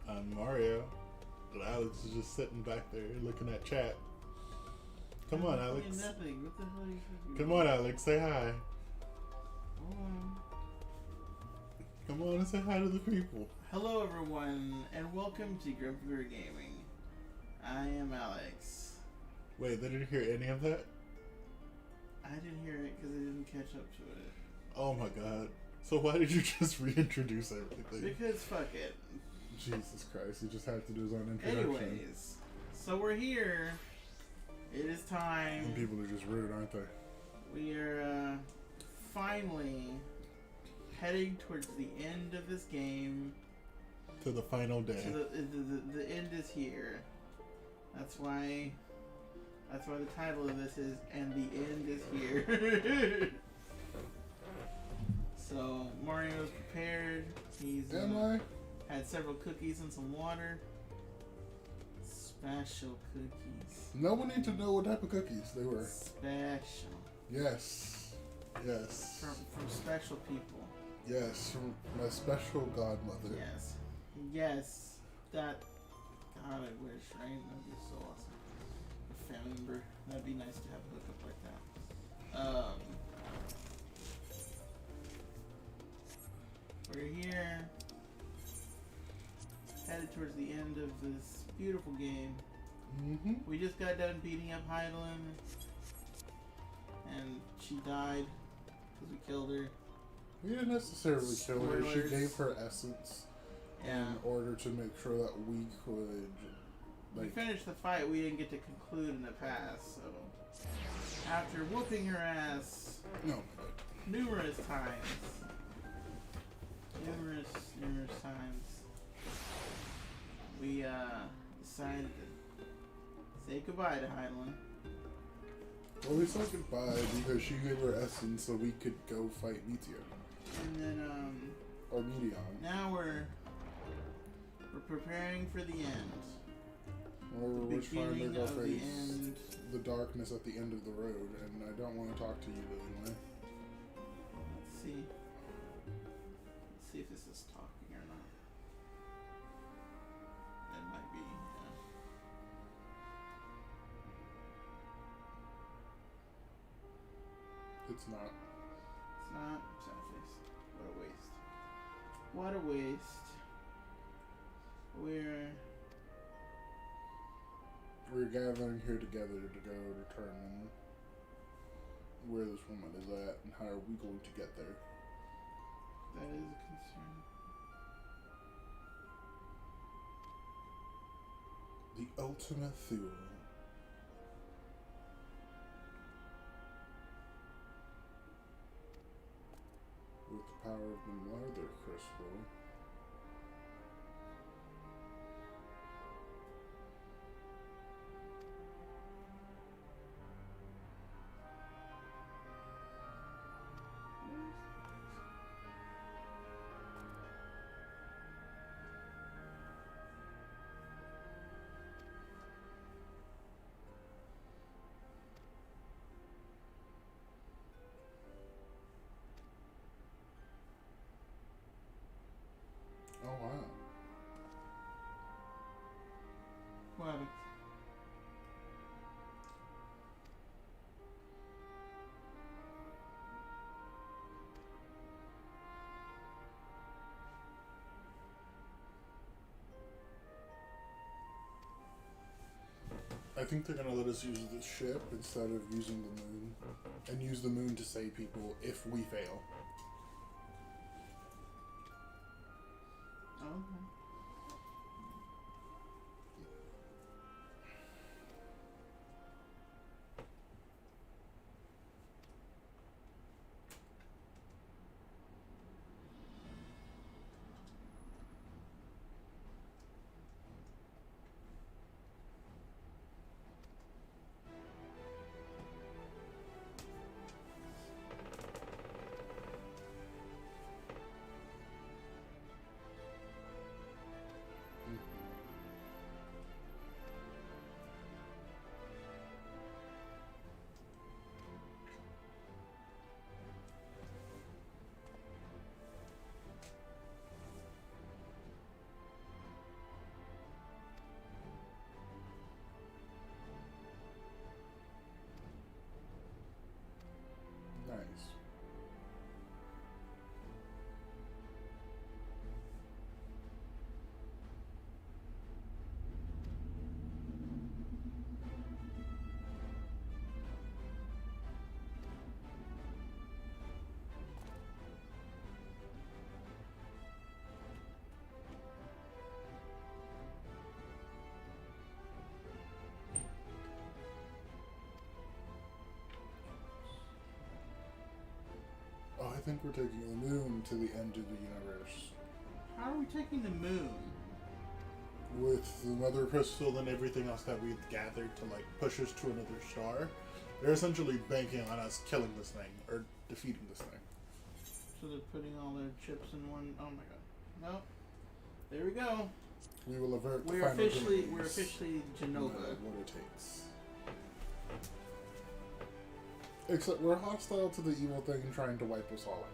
I'm Mario. And Alex is just sitting back there looking at chat. Come on, Alex. Nothing. What the hell are you talking Come on, Alex. Say hi. on. Come on and say hi to the people. Hello, everyone, and welcome to Grumpy Gaming. I am Alex. Wait, they didn't hear any of that? I didn't hear it because I didn't catch up to it. Oh my god. So why did you just reintroduce everything? Because fuck it. Jesus Christ, he just had to do his own introduction. Anyways, so we're here. It is time. And people are just rude, aren't they? We are finally heading towards the end of this game. To the final day. So the end is here. That's why the title of this is "And the End is Here." So Mario's prepared. He's had several cookies and some water. Special cookies. No one need to know what type of cookies they were. Special. Yes. Yes. From special people. Yes, from my special godmother. Yes. Yes. That. God, I wish, right? That'd be so awesome. A family member. That'd be nice to have a hookup like that. We're here. Headed towards the end of this beautiful game. Mm-hmm. We just got done beating up Heidelin. And she died because we killed her. We didn't necessarily kill her. She Spoilers. gave her essence in order to make sure that we could. We finished the fight. We didn't get to conclude in the past. So after whooping her ass numerous times, we decided to say goodbye to Heidelin. Well, we said goodbye because she gave her essence so we could go fight Meteor. And then or Meteon. now we're preparing for the end. We're trying to go the face end. the darkness at the end of the road, and I don't want to talk to you anyway. Let's see. Let's see if this is talking or not. It might be. It's not. It's not. Sad face. What a waste. What a waste. We're gathering here together to go determine where this woman is at and how are we going to get there. That is a concern. The ultimate theory. With the power of the mother crystal. Oh wow. What happened? I think they're gonna let us use the ship instead of using the moon. And use the moon to save people if we fail. Oh, okay. think we're taking the moon to the end of the universe. How are we taking the moon? With the mother crystal and everything else that we've gathered to like push us to another star, they're essentially banking on us killing this thing or defeating this thing. So they're putting all their chips in one. Oh my god! No, there we go. We will avert. We're officially Genova. What it takes. Except we're hostile to the evil thing trying to wipe us all out.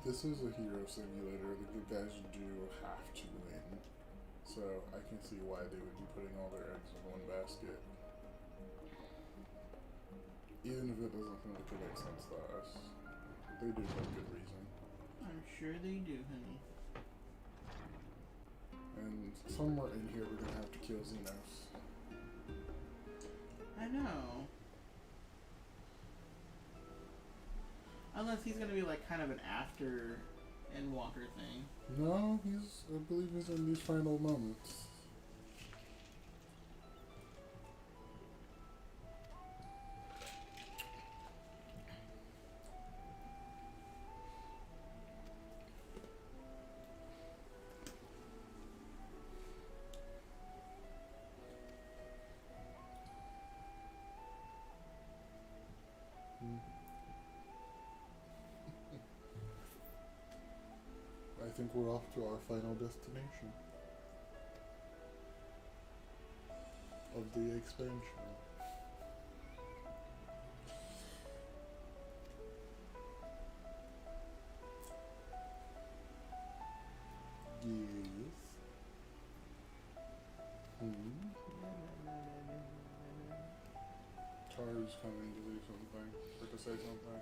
This is a hero simulator. The good guys do have to win. So I can see why they would be putting all their eggs in one basket. Even if it doesn't seem like it makes sense to us. They do have good reason. I'm sure they do, honey. And somewhere in here we're gonna have to kill Xenos. I know. Unless he's gonna be like kind of an after Endwalker thing. No, I believe he's in these final moments. I think we're off to our final destination of the expansion. Yes. Taru's coming to do something, or to say something.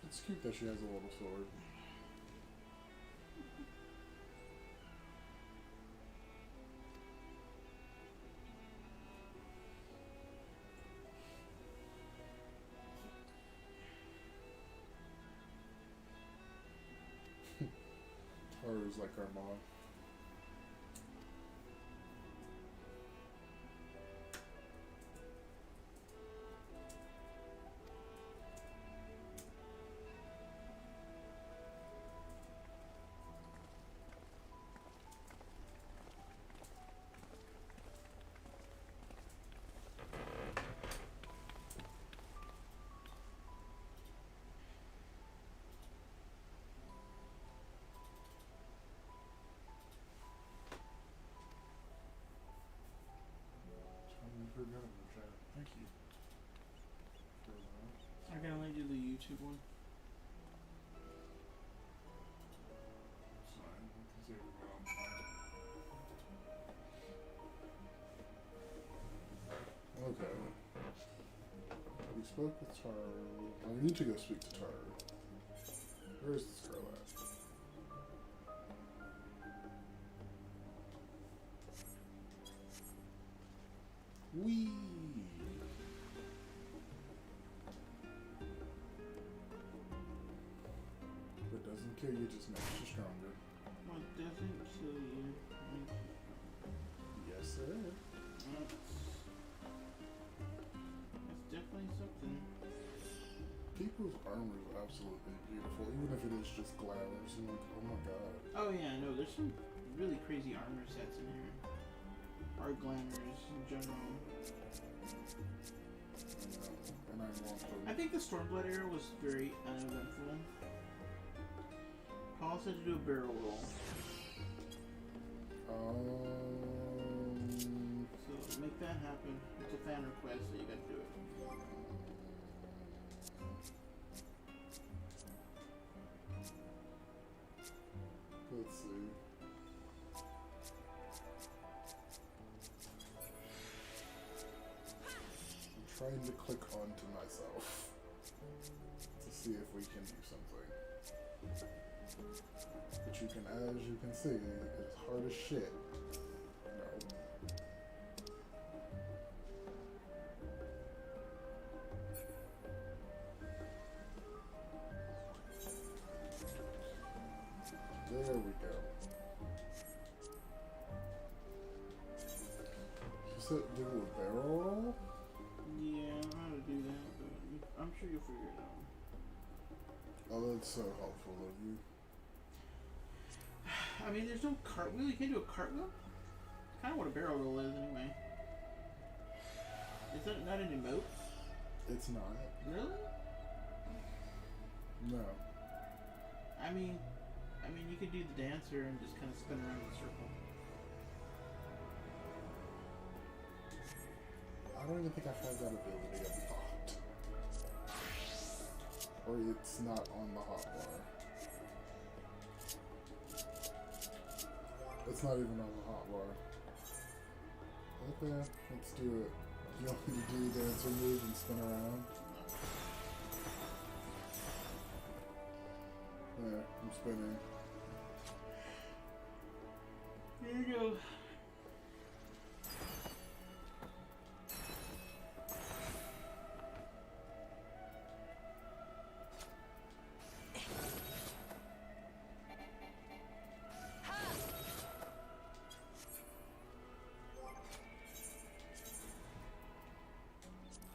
It's cute that she has a little sword. Taru's like our mom. Thank you. I can only do the YouTube one. It's fine. I can see everyone else fine. Okay. We spoke with Taru. We need to go speak to Taru. Where is this girl at? Wee! What doesn't kill you just makes you stronger. What doesn't kill you? Yes, sir. definitely something. People's armor is absolutely beautiful, even if it is just glamours. And like, oh my god. Oh yeah, no, there's some really crazy armor sets in here. Or glamours in general. And I want them. I think the Stormblood era was very uneventful. Paul said to do a barrel roll. So make that happen. It's a fan request, so you gotta do it. Let's see. I'm trying to click onto myself to see if we can do something. But you can, as you can see, it's hard as shit. No. There we go. You said do a barrel roll? Yeah, I don't know how to do that, but I'm sure you'll figure it out. Oh, that's so helpful of you. I mean, there's no cartwheel. You can't do a cartwheel? Kind of what a barrel roll is, anyway. Is that not an emote? It's not. Really? No. I mean, you could do the dancer and just kind of spin around in a circle. I don't even think I have that ability unlocked. Or it's not on the hotbar. It's not even on the hotbar. Okay, let's do it. You want me to do the dancer move and spin around? There, I'm spinning. Here you go.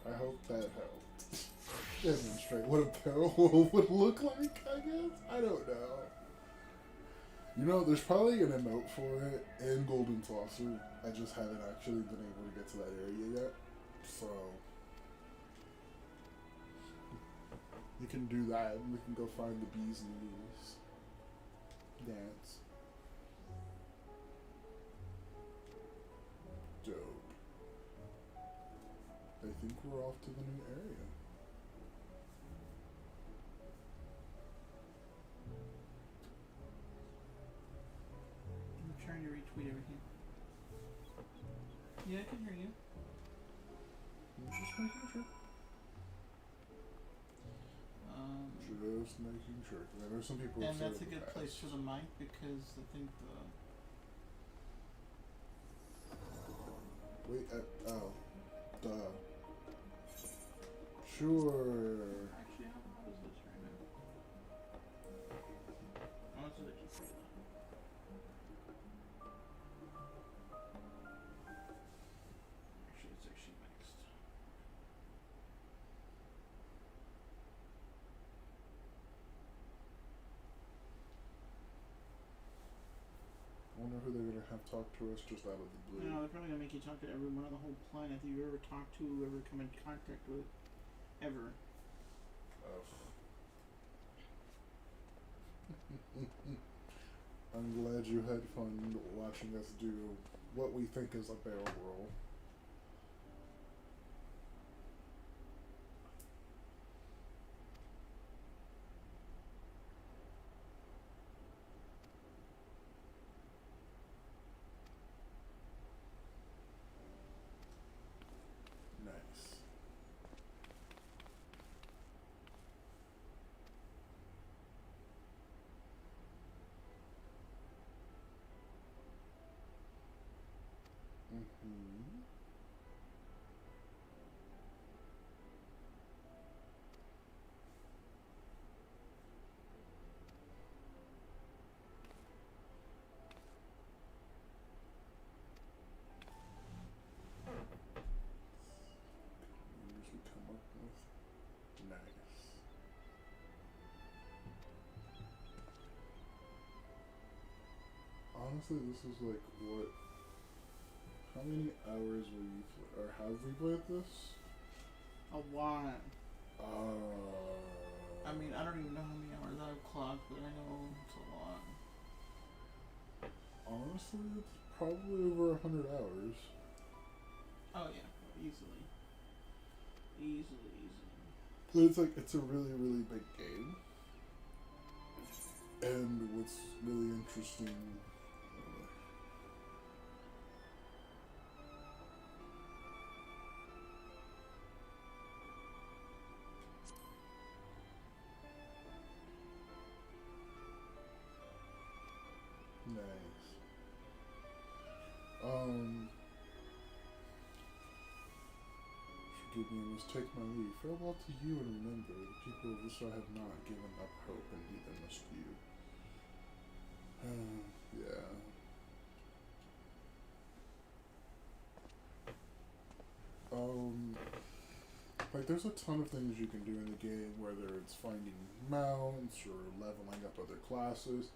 I hope that helped. Demonstrate what a barrel roll would look like, I guess? I don't know. You know, there's probably an emote for it in Golden Saucer. I just haven't actually been able to get to that area yet. So, you can do that and we can go find the bee's knees. Dance. Dope. I think we're off to the new area. I'm trying to retweet everything. Yeah, I can hear you. I'm just making sure. Just making sure. 'Cause I know some people. And that's a good place for the mic because I think the. Wait. Oh. Duh. Sure. Actually, how is this right now? Oh, it's actually pretty loud. Actually, it's actually mixed. I wonder who they're gonna have talk to us just out of the blue. No, they're probably gonna make you talk to everyone on the whole planet that you ever talked to, ever come in contact with, ever. I'm glad you had fun watching us do what we think is a barrel roll. Nice. Mm-hmm. honestly, this is like what? How many hours will you play, or have we played this? A lot. Uh, I mean, I don't even know how many hours I've clocked, but I know it's a lot. honestly, it's probably over 100 hours. Oh yeah, easily. Easily. But it's like it's a really, really big game, and what's really interesting. Nice. Forgive me, I must take my leave. Farewell to you, and remember, the people of Israel have not given up hope, and neither must you. Yeah. Like, there's a ton of things you can do in the game, whether it's finding mounts or leveling up other classes.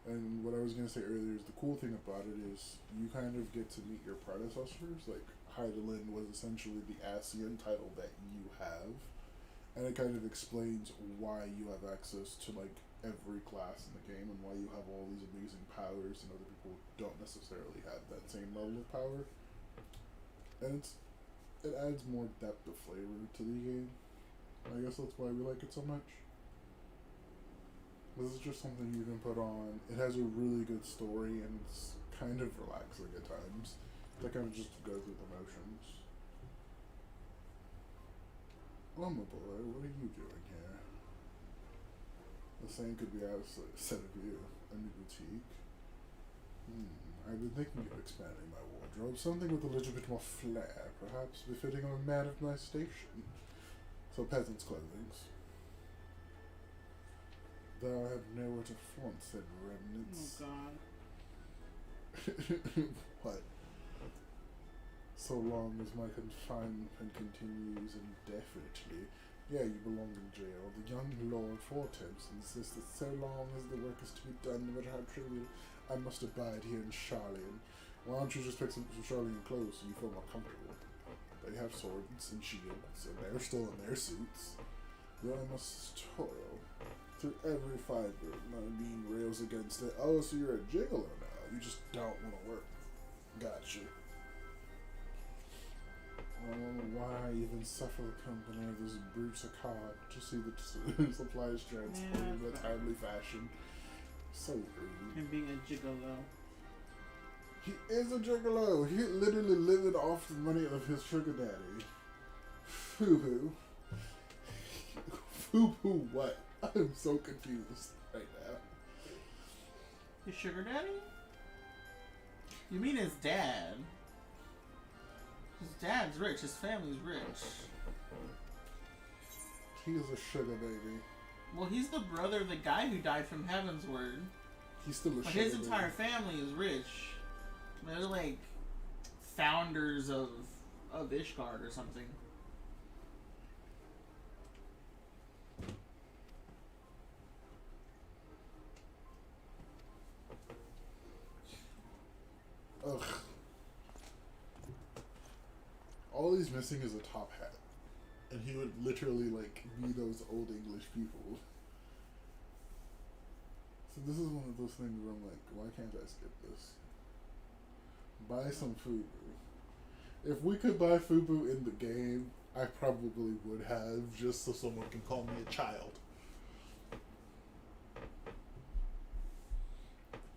And what I was gonna say earlier is the cool thing about it is you kind of get to meet your predecessors. Like, Heidelin was essentially the Asian title that you have, and it kind of explains why you have access to like every class in the game and why you have all these amazing powers and other people don't necessarily have that same level of power. And it adds more depth of flavor to the game. I guess that's why we like it so much. This is just something you can put on. It has a really good story and it's kind of relaxing at times. That kind of just go through the motions. Oh my boy, what are you doing here? The same could be said of you. A new boutique. I've been thinking of expanding my wardrobe. Something with a little bit more flair, perhaps befitting of a man of my station. So peasants' clothings. Thou have nowhere to flaunt, said remnants. Oh God. What? So long as my confinement continues indefinitely. Yeah, you belong in jail. The young Lord Fortemps insists that so long as the work is to be done, no matter how trivial, I must abide here in Charlian. Why don't you just pick some Charlian clothes so you feel more comfortable? They have swords and shields, and they're still in their suits. Though I must toil through every fiber. My being rails against it. Oh, so you're a gigolo now. You just don't want to work. Gotcha. Why even suffer the company of this brute card to see the supplies transported in a timely fashion? So rude. Him being a gigolo. He is a gigolo. He literally living off the money of his sugar daddy. Foo-hoo. Foo-hoo what? I'm so confused right now. His sugar daddy? You mean his dad? His dad's rich. His family's rich. He is a sugar baby. Well, he's the brother of the guy who died from Heaven's Word. He's still a But sugar his baby. entire family is rich. They're like founders of Ishgard or something. Ugh. All he's missing is a top hat. And he would literally, like, be those old English people. So this is one of those things where I'm like, why can't I skip this? Buy some Fubu. If we could buy Fubu in the game, I probably would have, just so someone can call me a child.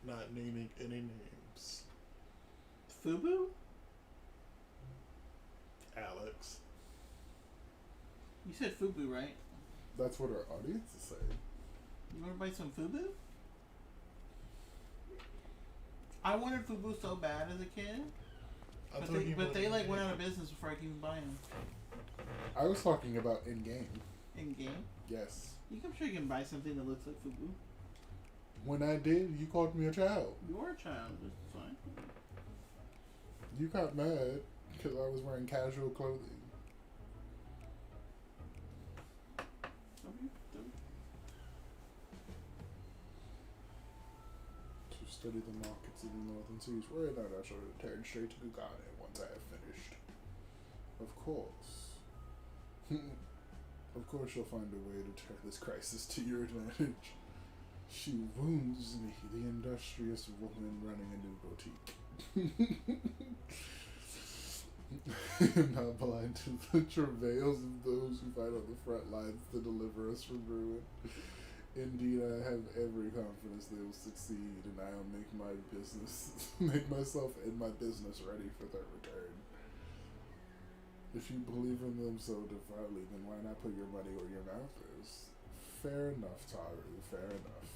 Not naming any names. Fubu? Alex. You said Fubu, right? That's what our audience is saying. You want to buy some Fubu? I wanted Fubu so bad as a kid. But they like went out of business before I could even buy them. I was talking about in game. In game? Yes. I'm sure you can buy something that looks like Fubu. When I did, you called me a child. You are a child, it's fine. You got mad because I was wearing casual clothing. Too study the markets in the northern seas. Worry not, I shall return straight to Gugane once I have finished. Of course. Of course you'll find a way to turn this crisis to your advantage. She wounds me, the industrious woman running a new boutique. I am not blind to the travails of those who fight on the front lines to deliver us from ruin. Indeed, I have every confidence they will succeed, and I'll make myself and my business ready for their return. If you believe in them so devoutly, then why not put your money where your mouth is? Fair enough, Taru, fair enough.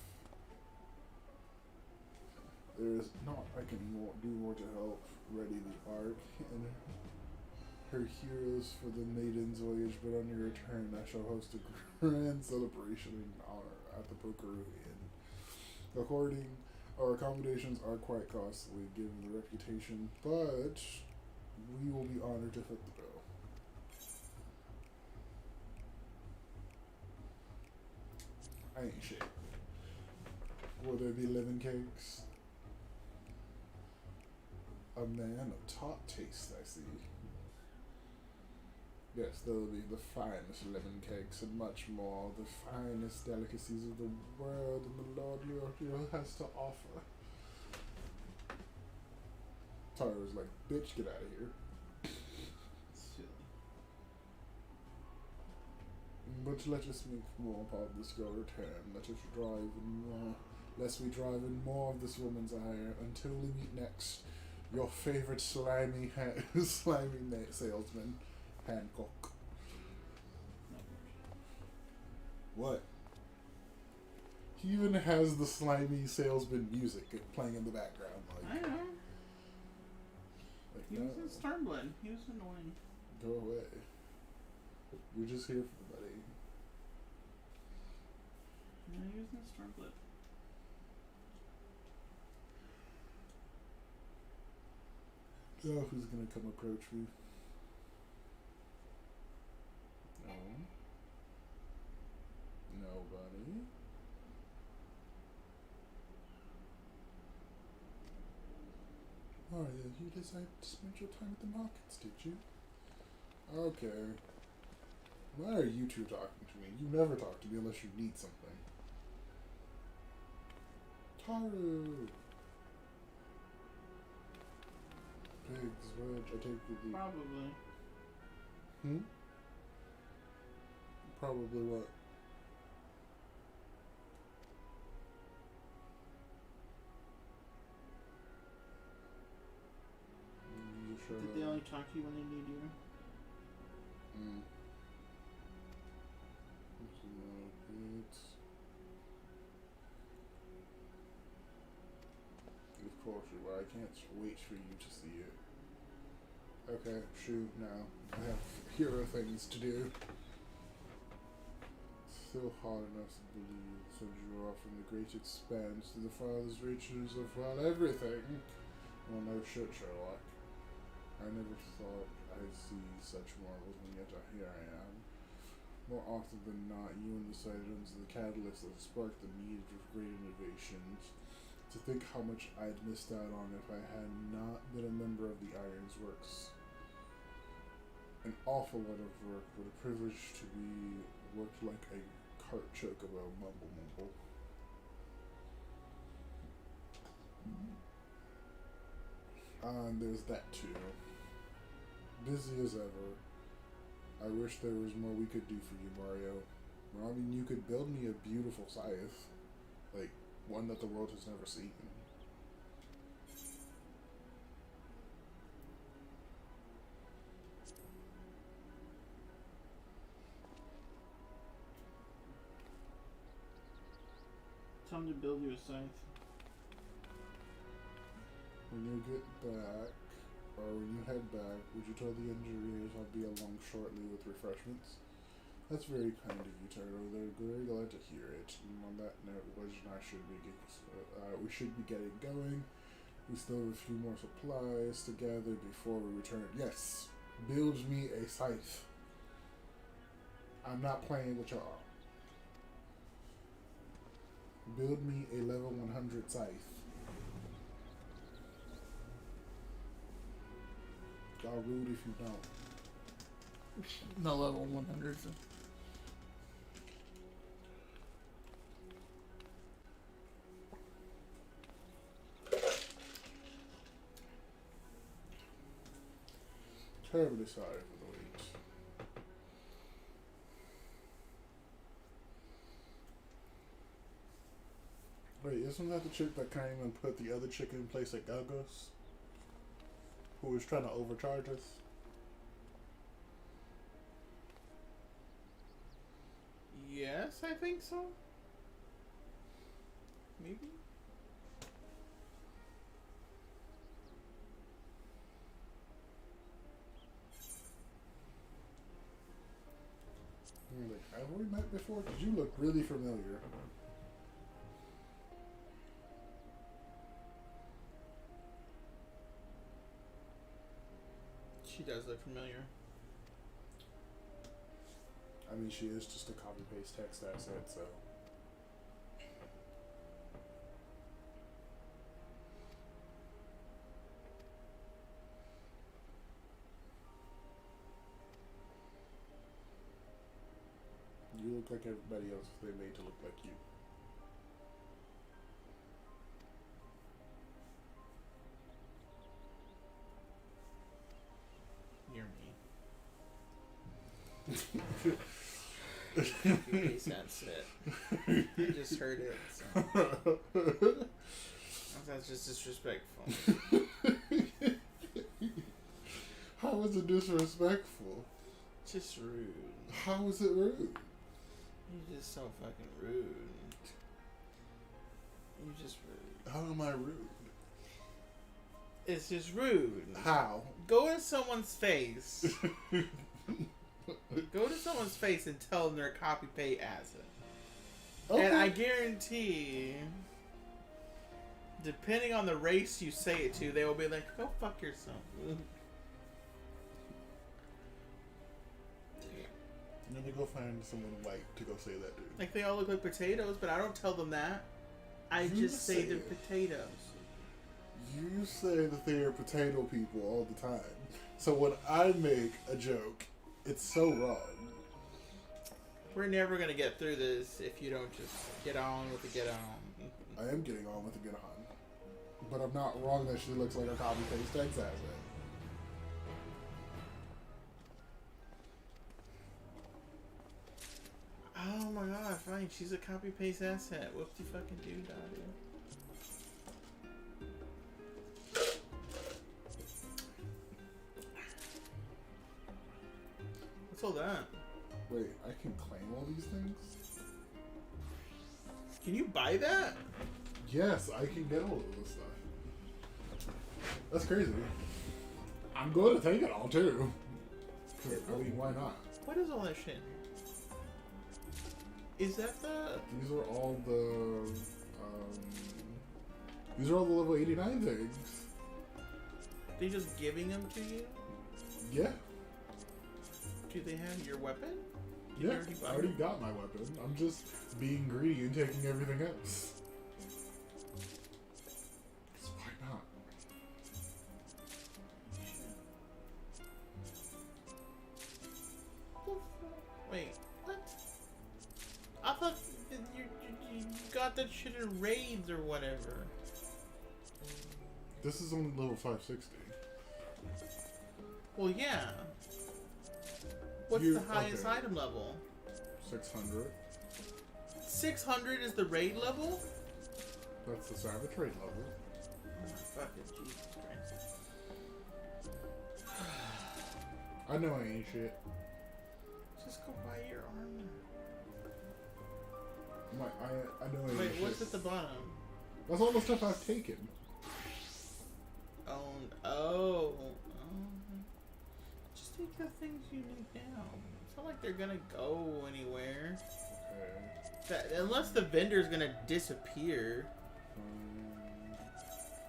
There is naught I can do more to help ready the ark and her heroes for the maiden's voyage, but on your return I shall host a grand celebration in honor at the Pokeru Inn. Our accommodations are quite costly given the reputation, but we will be honored to foot the bill. I ain't shit. Will there be living cakes? A man of top taste, I see. Yes, there will be the finest lemon cakes and much more, the finest delicacies of the world and the Lord Yorkio has to offer. Taro's like, bitch, get out of here. Silly. But let us make more upon this your return. Lest we drive in more of this woman's ire until we meet next. Your favorite slimy salesman, Hancock. What? He even has the slimy salesman music playing in the background. Like, I know. Like, He was in Stormblood. He was annoying. Go away. You're just here for the money. Yeah, he was in Stormblood. Oh, who's gonna come approach me? No. Nobody. Mario, you decided to spend your time at the markets, did you? Okay. Why are you two talking to me? You never talk to me unless you need something. Taru! Pigs, veg, I take the... Probably. Probably what? You sure? Did they only talk to you when they need you? Of course you will. I can't wait for you to see it. Okay, shoot now. I have hero things to do. Still hard enough to believe, send you off in the great expanse to the farthest reaches of, well, everything. Well, no shit, Sherlock. I never thought I'd see such marvels, and yet here I am. More often than not, you and the Sidons are the catalyst that sparked the need of great innovations. To think how much I'd missed out on if I had not been a member of the Irons Works. An awful lot of work, but a privilege to be worked like a cart chocobo, mumble mumble. And there's that too. Busy as ever. I wish there was more we could do for you, Mario. Well, I mean, you could build me a beautiful scythe. Like, one that the world has never seen. Tell him to build you a scythe. When you get back, or when you head back, would you tell the engineers I'll be along shortly with refreshments? That's very kind of you, Taro. They're very glad to hear it. And on that note, Wedge and I we should be getting going. We still have a few more supplies to gather before we return. Yes, build me a scythe. I'm not playing with y'all. Build me a level 100 scythe. Y'all rude if you don't. No level 100s. Terribly sorry for the wait. Wait, isn't that the chick that came and put the other chick in place at Gagos? Who was trying to overcharge us? Yes, I think so. Maybe. I'm like, have we met before? Because you look really familiar. She does look familiar. I mean, she is just a copy paste text asset, so. You look like everybody else they made to look like you. Near me. That's it. I just heard it. So. That's just disrespectful. How is it disrespectful? Just rude. How is it rude? You're just so fucking rude. You're just rude. How am I rude? It's just rude. How? Go to someone's face. Go to someone's face and tell them they're a copy paste asset. Okay. And I guarantee, depending on the race you say it to, they will be like, "Go fuck yourself." Let me go find someone white to go say that, dude. Like they all look like potatoes, but I don't tell them that. I You just say they're it. potatoes. You say that they are potato people all the time. So when I make a joke, it's so wrong. We're never gonna get through this if you don't just get on with the get on. I am getting on with the get on. But I'm not wrong that she looks like a copy paste text asset. Oh my god, fine. She's a copy paste asset. Whoop de fucking do, dude. What's all that? Wait, I can claim all these things? Can you buy that? Yes, I can get all of this stuff. That's crazy. I'm going to take it all too. 'Cause, I mean, why not? What is all that shit? Is that the... These are all the these are all the level 89 things. They just giving them to you? Yeah. Do they have your weapon? Did Yeah, you already buy I already it? got my weapon. I'm just being greedy and taking everything else. 'Cause why not? Wait, what? I thought that you got that shit in raids or whatever. This is only level 560. Well, yeah. What's You- the highest okay. item level? 600. 600 is the raid level? That's the Savage Raid level. Oh my fucking Jesus Christ. I know I ain't shit. Just go buy your armor. I know I ain't Wait, shit. what's at the bottom? That's all the stuff I've taken. Oh. Just take the things you need now. It's not like they're gonna go anywhere. Okay. Unless the vendor's gonna disappear.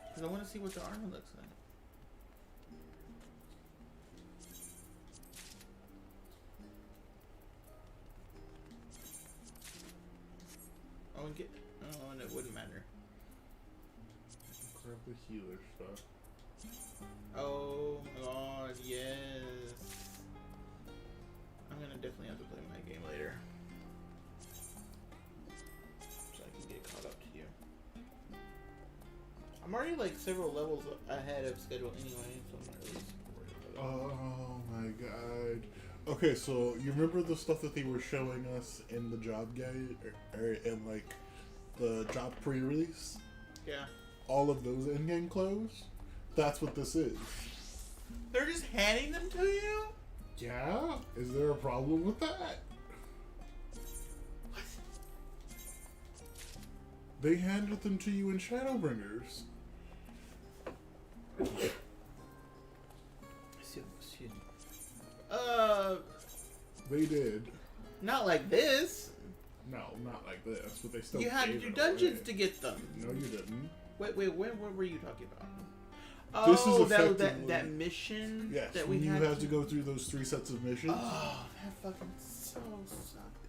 Because I want to see what the armor looks like. Oh, and it wouldn't matter. Grab the healer stuff. Oh my god, yes. I'm gonna definitely have to play my game later. So I can get caught up to you. I'm already like several levels ahead of schedule anyway, so I'm not really super worried about it. Oh my god. Okay, so you remember the stuff that they were showing us in the job guide, or in like the job pre-release? Yeah. All of those in-game clothes? That's what this is. They're just handing them to you? Yeah? Is there a problem with that? What? They handed them to you in Shadowbringers. Excuse me. They did. Not like this. No, not like this, but they still You had to gave do it dungeons away. to get them. No, you didn't. Wait, what were you talking about? This is Oh, effectively- that mission Yes, that we when you had have to go through those 3 sets of missions, Oh, that fucking so sucked.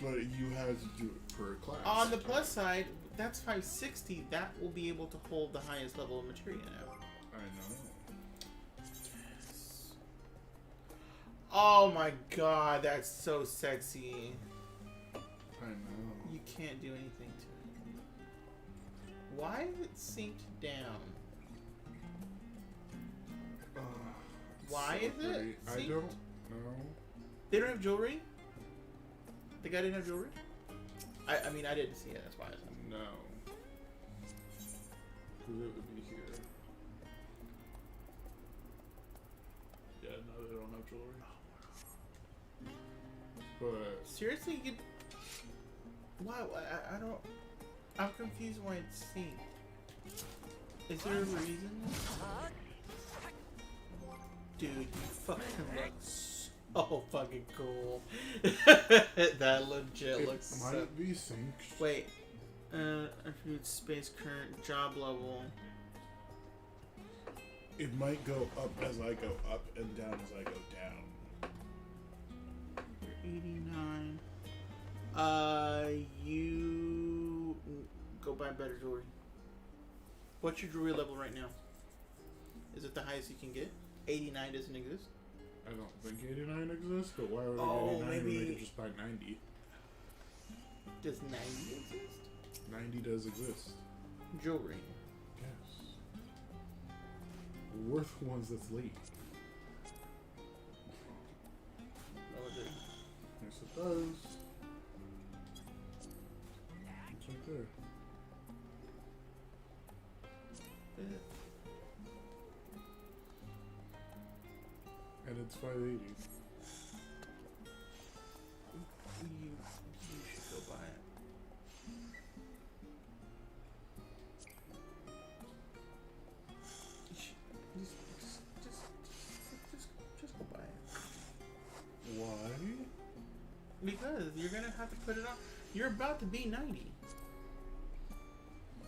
but you had to do it per class. On the plus side, that's 560. That will be able to hold the highest level of materia now. I know. Oh my god, that's so sexy. I know. You can't do anything to it. Why is it synced down? Why So is it? great. I See? don't know. They don't have jewelry? The guy didn't have jewelry? I mean, I didn't see it, that's why I was like, No. Because it would be here. Yeah, no, they don't have jewelry. But seriously, you... Why? I don't... I'm confused why it's synced. Is there a reason? Dude, you fucking look so fucking cool. That legit it looks might so... be synced. Wait. Attribute space current job level. It might go up as I go up and down as I go down. You're 89. You go buy better jewelry. What's your jewelry level right now? Is it the highest you can get? 89 doesn't exist? I don't think 89 exists, but why would I Oh, get 89 when maybe- they could just buy 90? Does 90 exist? 90 does exist. Jewelry. Yes. Worth ones that's late. Oh, is it? Yes, it does. It's right there. And it's 580. You should go buy it. You should just go buy it. Why? Because you're gonna have to put it on. You're about to be 90.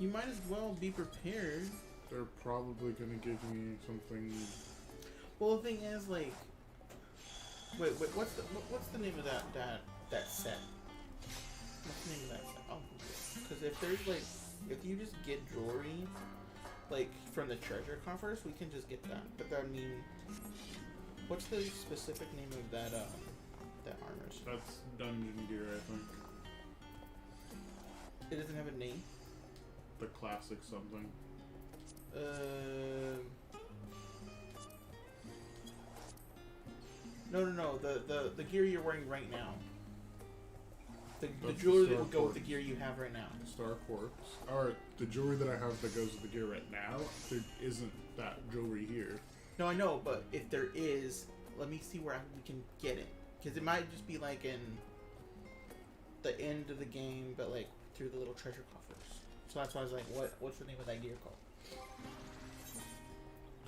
You might as well be prepared. They're probably gonna give me something. Well, the thing is, like, wait, what's the name of that set? What's the name of that set? Oh, because if there's like, if you just get jewelry, like from the treasure coffers, we can just get that. But I mean, what's the specific name of that armor? That's dungeon gear, I think. It doesn't have a name. The classic something. No. The gear you're wearing right now. The That's jewelry the that will Star go with the Quartz. gear you have right now. Star Quartz. Alright, the jewelry that I have that goes with the gear right now, there isn't that jewelry here. No, I know, but if there is, let me see where we can get it. Because it might just be like in the end of the game, but like through the little treasure coffers. So that's why I was like, what's the name of that gear called?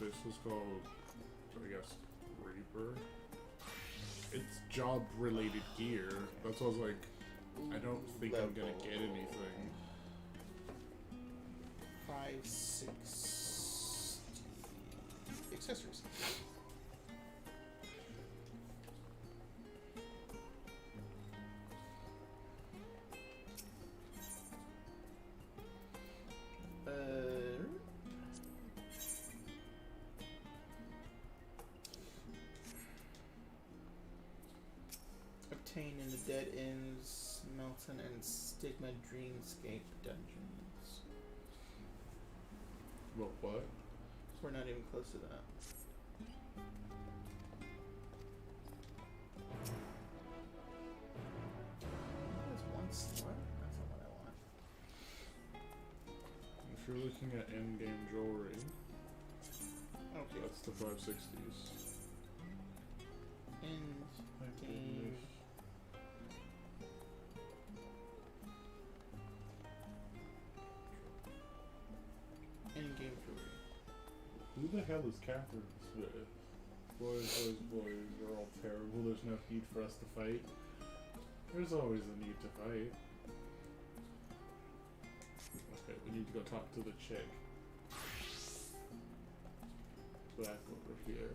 This is called, I guess, Reaper. It's job-related gear. That's why I was like, I don't think I'm gonna get anything. 560 accessories. obtained in the Dead Ends, Melton, and Stigma Dreamscape dungeons. Well, what? We're not even close to that. There's one slot? That's not what I want. If you're looking at in-game jewelry, Okay. that's the 560s. In-game... In-game jewelry. Who the hell is Catherine Smith? Boys, they're all terrible. There's no need for us to fight. There's always a need to fight. Okay, we need to go talk to the chick. Back over here.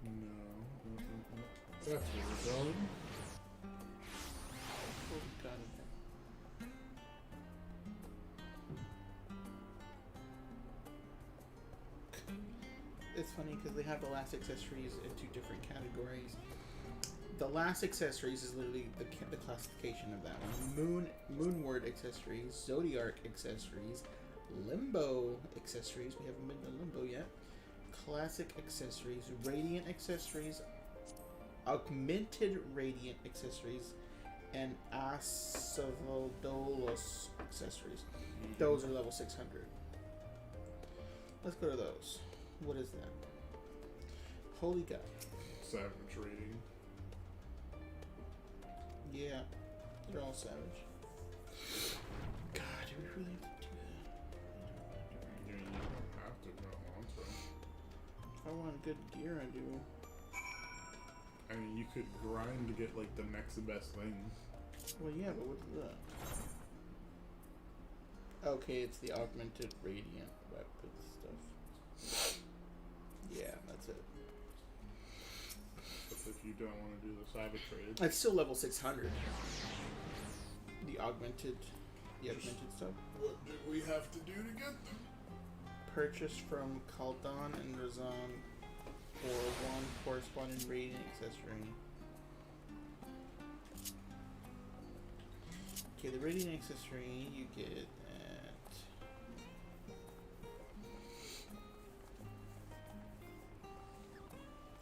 No. That's where we're going. Oh, God. It's funny because they have the last accessories in two different categories. The last accessories is literally the classification of that one. Moonward accessories, Zodiac accessories, Limbo accessories. We haven't been to Limbo yet. Classic accessories, Radiant accessories, Augmented Radiant accessories, and Asavoldolos accessories. Those are level 600. Let's go to those. What is that? Holy God. Savage rating. Yeah, they're all savage. God, do we really have to do that? Yeah, you don't have to, but I want to. If I want good gear, I do. I mean, you could grind to get, like, the next best thing. Well, yeah, but what's that? Okay, it's the augmented radiant weapon stuff. Yeah, that's it. But if you don't want to do the savage rating, It's still level 600. The augmented stuff. what do we have to do to get them? Purchase from Kaldon and Razan for one corresponding radiant accessory. Okay, the radiant accessory you get at...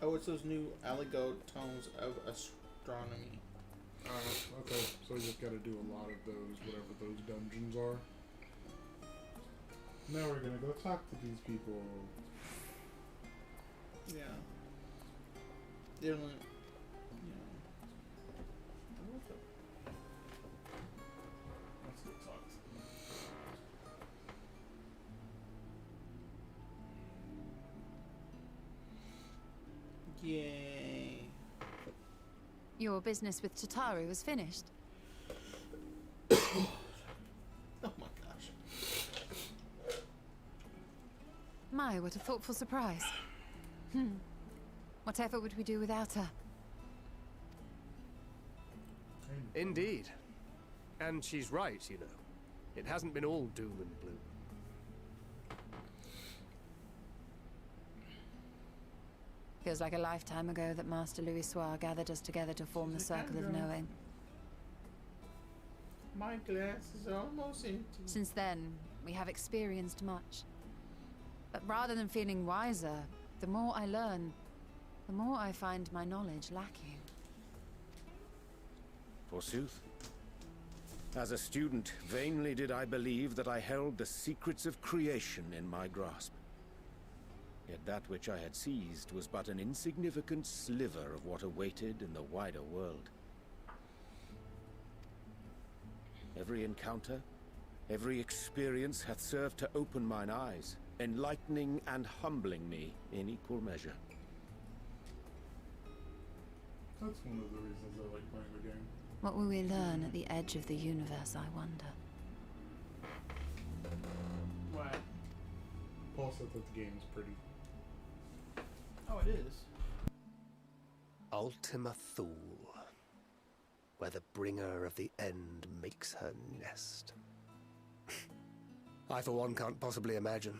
Oh, it's those new Aligo tomes of astronomy. Okay, so we just gotta do a lot of those, whatever those dungeons are. Now we're gonna go talk to these people. Yeah. They're like, yeah. What the? Let's go talk to them. Yay. Your business with Tataru was finished. Oh my gosh. My, what a thoughtful surprise. Whatever would we do without her? Indeed. And she's right, you know. It hasn't been all doom and gloom. Feels like a lifetime ago that Master Louis Soir gathered us together to form the Circle of Knowing. My glass is almost empty. Since then, we have experienced much. But rather than feeling wiser, the more I learn, the more I find my knowledge lacking. Forsooth. As a student, vainly did I believe that I held the secrets of creation in my grasp. Yet that which I had seized was but an insignificant sliver of what awaited in the wider world. Every encounter, every experience hath served to open mine eyes, enlightening and humbling me in equal measure. That's one of the reasons I like playing the game. What will we learn at the edge of the universe, I wonder? What? Paul said that the game's pretty. Oh, it is. Ultima Thule, where the bringer of the end makes her nest. I, for one, can't possibly imagine.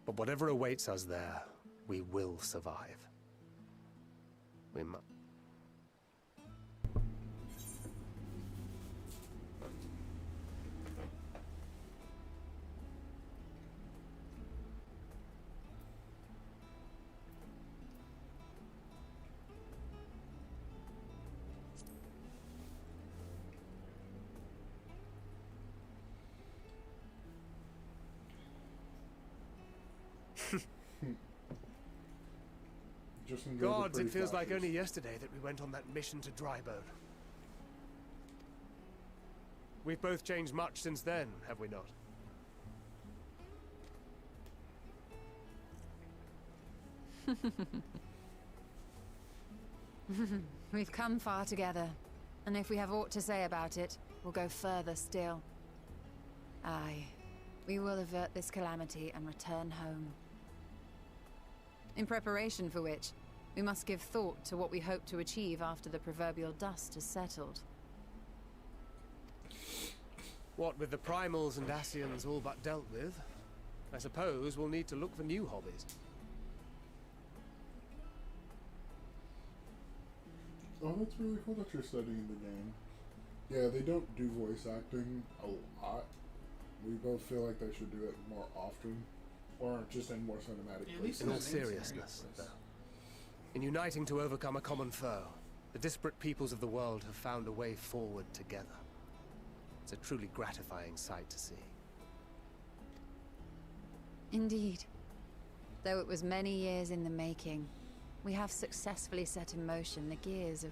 But whatever awaits us there, we will survive. We must. Just enjoy the Gods, pretty it feels like flashes. only yesterday that we went on that mission to Drybone. We've both changed much since then, have we not? We've come far together, and if we have aught to say about it, we'll go further still. Aye, we will avert this calamity and return home. In preparation for which, we must give thought to what we hope to achieve after the proverbial dust has settled. What with the primals and Ascians all but dealt with, I suppose we'll need to look for new hobbies. Oh, that's really cool that you're studying the game. Yeah, they don't do voice acting a lot. We both feel like they should do it more often. Or just in more cinematic Yeah, at least places. In all It's an seriousness, experience. though. In uniting to overcome a common foe, the disparate peoples of the world have found a way forward together. It's a truly gratifying sight to see. Indeed. Though it was many years in the making, we have successfully set in motion the gears of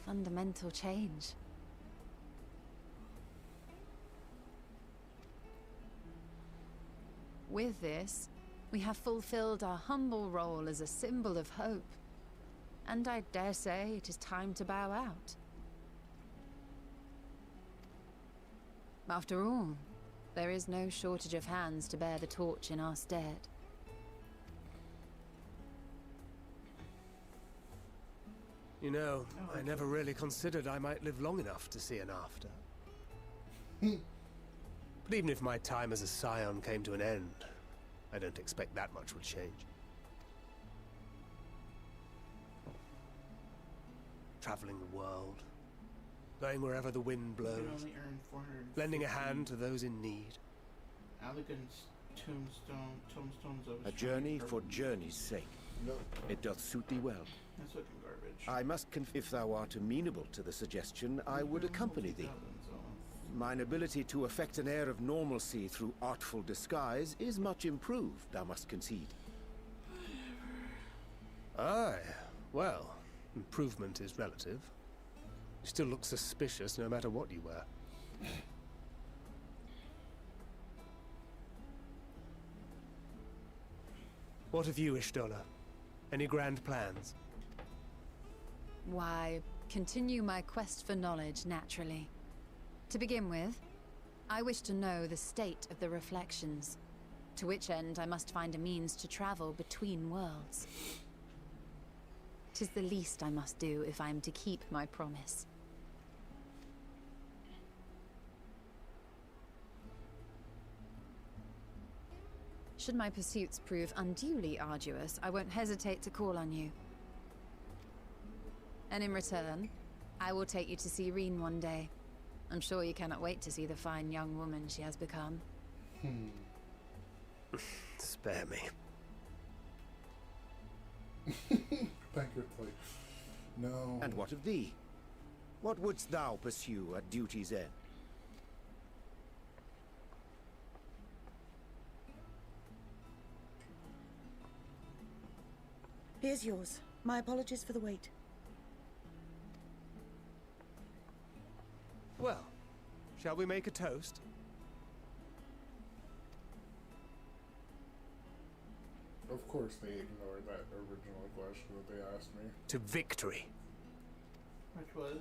fundamental change. With this, we have fulfilled our humble role as a symbol of hope. And I dare say it is time to bow out. After all, there is no shortage of hands to bear the torch in our stead. You know, I never really considered I might live long enough to see an after. But even if my time as a scion came to an end, I don't expect that much will change. Traveling the world, going wherever the wind You blows, can only earn 400. lending a hand to those in need. Elegant tombstones of A journey for journey's sake. No. It doth suit thee well. That's looking garbage. I must if thou art amenable to the suggestion, I would accompany thee. Mine ability to effect an air of normalcy through artful disguise is much improved, thou must concede. Aye, well, improvement is relative. You still look suspicious no matter what you wear. What of you, Ishtola? Any grand plans? Why, continue my quest for knowledge, naturally. To begin with, I wish to know the state of the reflections, to which end I must find a means to travel between worlds. 'Tis the least I must do if I am to keep my promise. Should my pursuits prove unduly arduous, I won't hesitate to call on you. And in return, I will take you to see Reen one day. I'm sure you cannot wait to see the fine young woman she has become. Spare me. Thank you, please. No. And what of thee? What wouldst thou pursue at duty's end? Here's yours. My apologies for the wait. Well, shall we make a toast? Of course they ignored that original question that they asked me. To victory. Which was?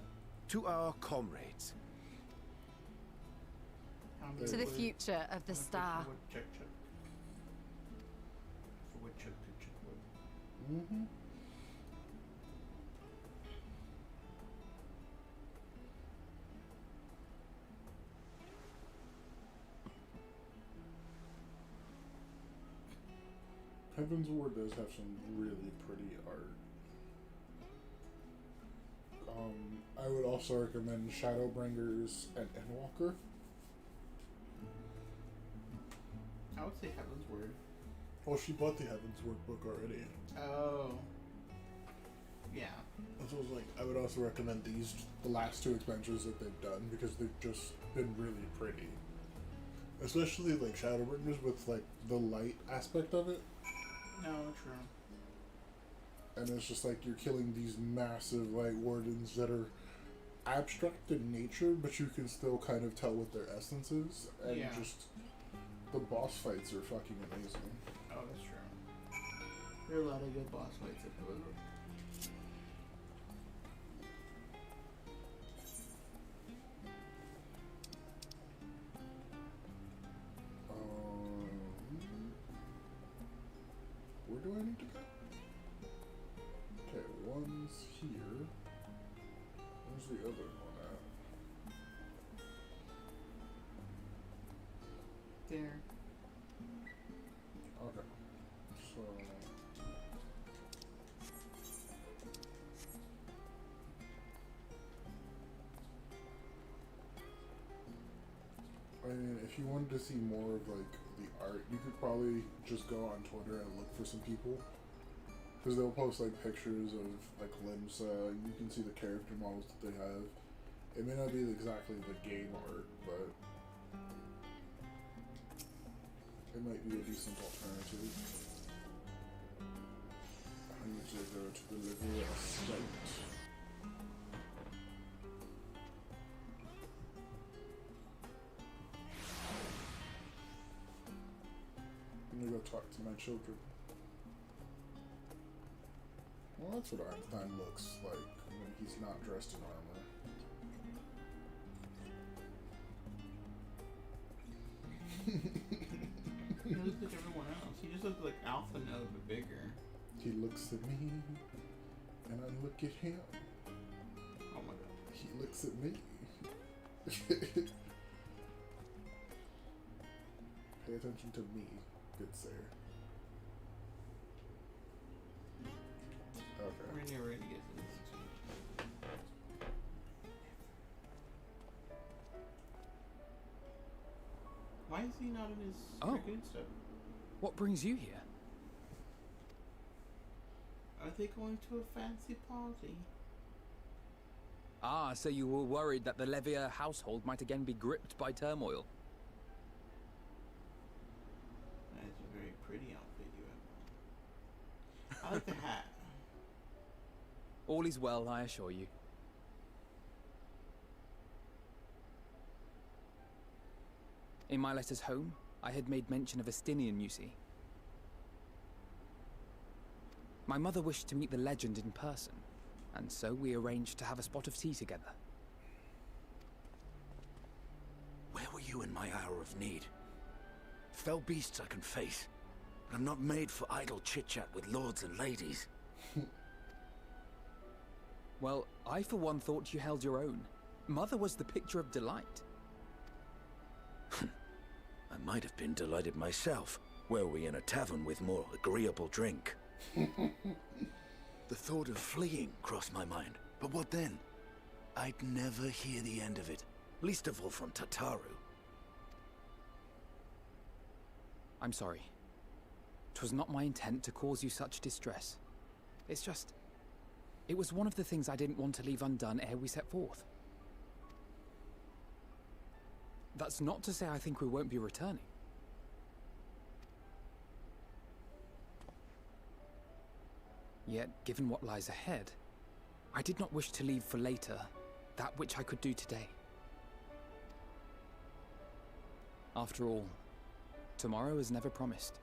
To our comrades. To the future of the star. For Woodchuck. Mm-hmm. Heaven's Ward does have some really pretty art. I would also recommend Shadowbringers and Endwalker. I would say Heaven's Word. Well, she bought the Heaven's Ward book already. Oh. Yeah. So I was like, I would also recommend the last two expansions that they've done, because they've just been really pretty. Especially like Shadowbringers with like the light aspect of it. No, true. And it's just like you're killing these massive light wardens that are abstract in nature, but you can still kind of tell what their essence is. And Yeah. just the boss fights are fucking amazing. Oh, that's true. There are a lot of good boss fights in Heaven's Word. Where do I need to go? Okay, one's here. Where's the other one at? There. Okay. So I mean, if you wanted to see more of like the art, you could probably just go on Twitter and look for some people, because they'll post like pictures of like limbs. You can see the character models that they have. It may not be exactly the game art, but it might be a decent alternative. I need to go to the Livia site. I'm gonna go talk to my children. Well, that's what Einstein looks like when he's not dressed in armor. He looks like everyone else. He just looks like Alpha Node, but bigger. He looks at me, and I look at him. Oh my god. He looks at me. Pay attention to me, good sir. Okay. We're never gonna get to this. Why is he not in his Dragoon stuff? What brings you here? Are they going to a fancy party? Ah, so you were worried that the Levier household might again be gripped by turmoil. That is a very pretty outfit you have on. I like the hat. All is well, I assure you. In my letters home, I had made mention of Estinian, you see. My mother wished to meet the legend in person, and so we arranged to have a spot of tea together. Where were you in my hour of need? Fell beasts I can face, but I'm not made for idle chit-chat with lords and ladies. Well, I for one thought you held your own. Mother was the picture of delight. I might have been delighted myself, were we in a tavern with more agreeable drink. The thought of fleeing crossed my mind, but what then? I'd never hear the end of it, least of all from Tataru. I'm sorry. 'Twas not my intent to cause you such distress. It's just... it was one of the things I didn't want to leave undone ere we set forth. That's not to say I think we won't be returning. Yet, given what lies ahead, I did not wish to leave for later that which I could do today. After all, tomorrow is never promised.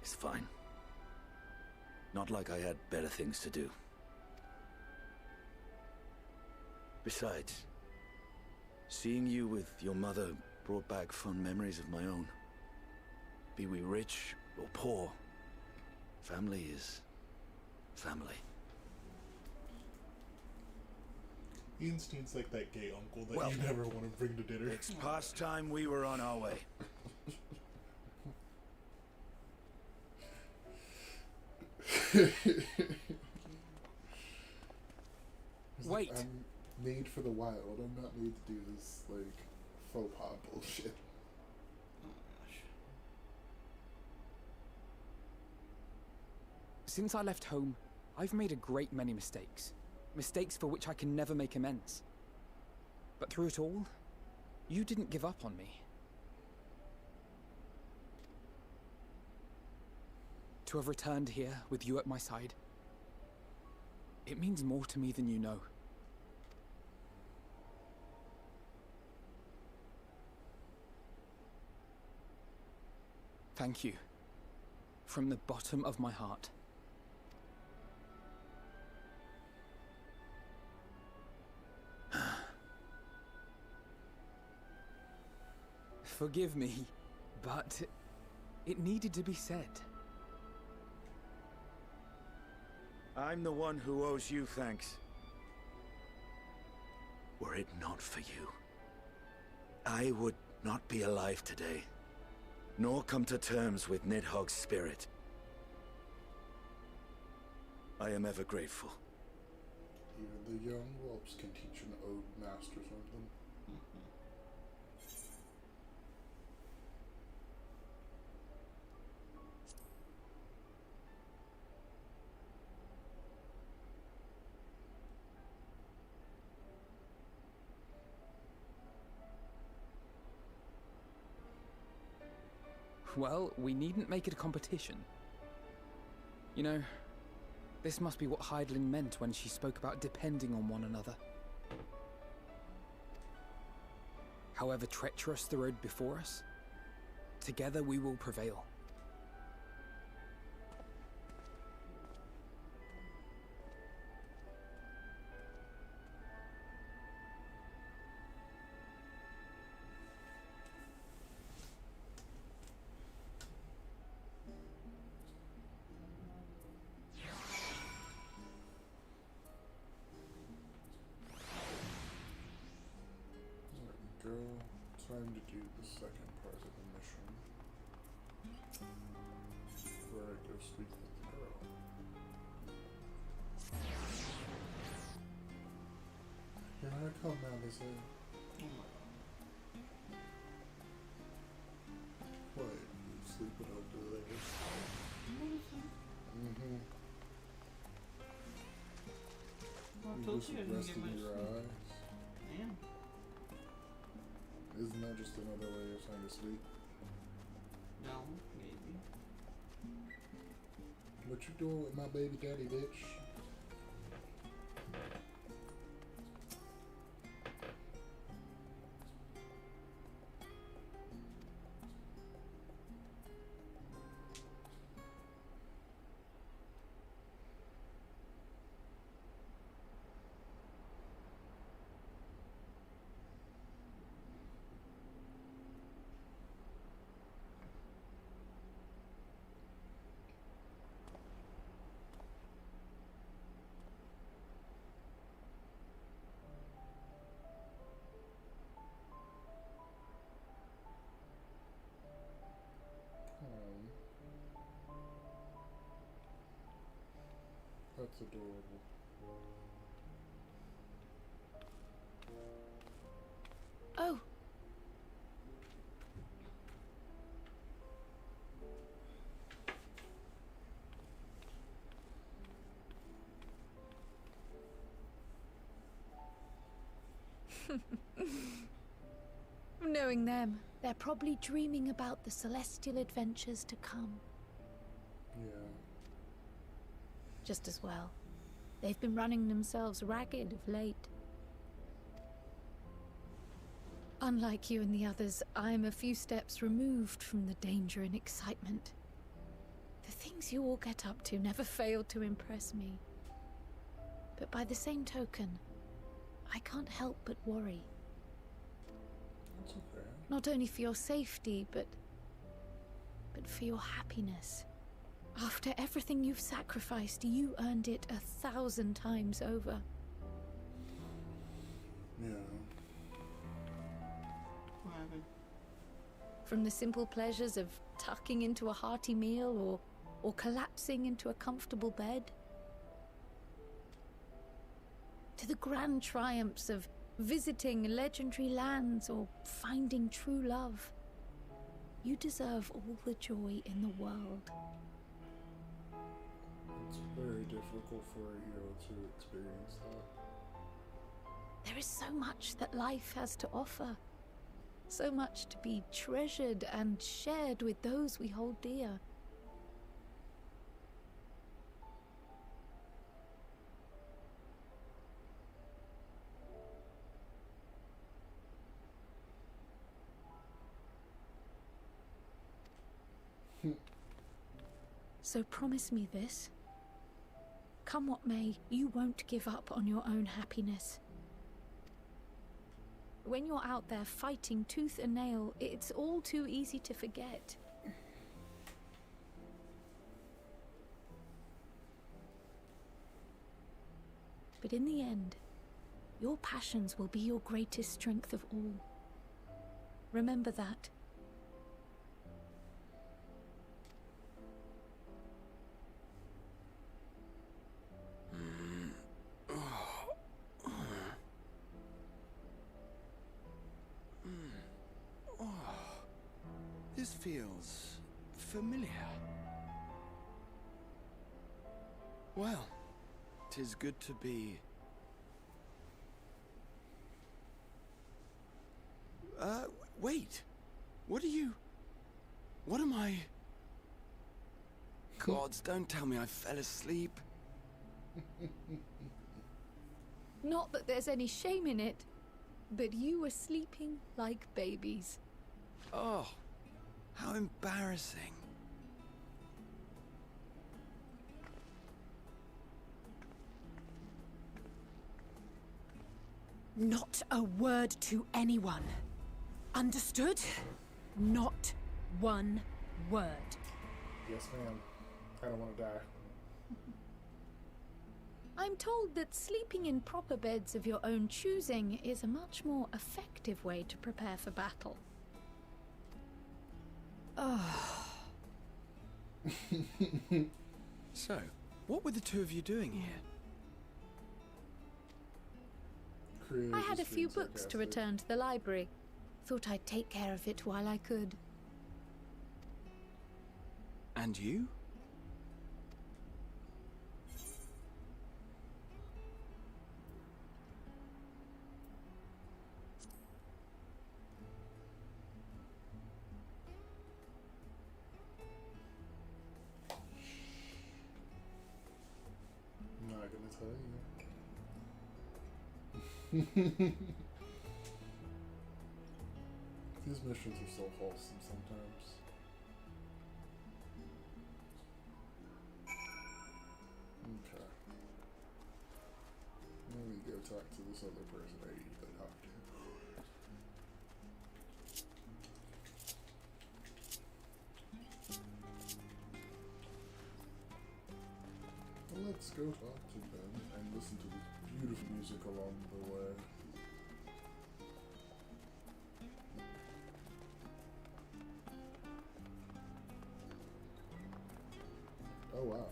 It's fine. Not like I had better things to do. Besides, seeing you with your mother brought back fond memories of my own. Be we rich or poor, family is family. Einstein's like that gay uncle that you never want to bring to dinner. It's past time we were on our way. Wait. I'm made for the wild. I'm not made to do this, like, faux pas bullshit. Oh my gosh. Since I left home, I've made a great many mistakes. Mistakes for which I can never make amends. But through it all, you didn't give up on me. To have returned here with you at my side, it means more to me than you know. Thank you. From the bottom of my heart. Forgive me, but it needed to be said. I'm the one who owes you thanks. Were it not for you, I would not be alive today, nor come to terms with Nidhogg's spirit. I am ever grateful. Even the young whelps can teach an old master something. Well, we needn't make it a competition. You know, this must be what Hydaelyn meant when she spoke about depending on one another. However treacherous the road before us, together we will prevail. There we go. Time to do the second part of the mission. Where I go speak with the girl. Here I come, Amazon. What? You sleeping over there? Mm-hmm. Well, I You told just you I didn't get resting much your sleep. eyes. Man. Isn't that just another way of saying to sleep? No, maybe. What you doing with my baby daddy, bitch? That's adorable. Oh, knowing them, they're probably dreaming about the celestial adventures to come. Yeah. Just as well. They've been running themselves ragged of late. Unlike you and the others, I'm a few steps removed from the danger and excitement. The things you all get up to never fail to impress me. But by the same token, I can't help but worry. That's okay. Not only for your safety, but but for your happiness. After everything you've sacrificed, you earned it 1,000 times over. Yeah. What happened? From the simple pleasures of tucking into a hearty meal or collapsing into a comfortable bed, to the grand triumphs of visiting legendary lands or finding true love. You deserve all the joy in the world. It's very difficult for a hero to experience that. There is so much that life has to offer. So much to be treasured and shared with those we hold dear. So promise me this. Come what may, you won't give up on your own happiness. When you're out there fighting tooth and nail, it's all too easy to forget. But in the end, your passions will be your greatest strength of all. Remember that. This feels familiar. Well, 'tis good to be... wait. What am I... Gods, don't tell me I fell asleep. Not that there's any shame in it, but you were sleeping like babies. Oh, how embarrassing. Not a word to anyone. Understood? Not one word. Yes, ma'am. I don't want to die. I'm told that sleeping in proper beds of your own choosing is a much more effective way to prepare for battle. So, what were the two of you doing here? Creative I had a just few being books to sarcastic. return to the library. Thought I'd take care of it while I could. And you? I'm not gonna tell you. These missions are so wholesome sometimes. Okay. Let me go talk to this other person I need to talk to. Well, let's go talk to them and listen to this beautiful music along the way. Oh wow.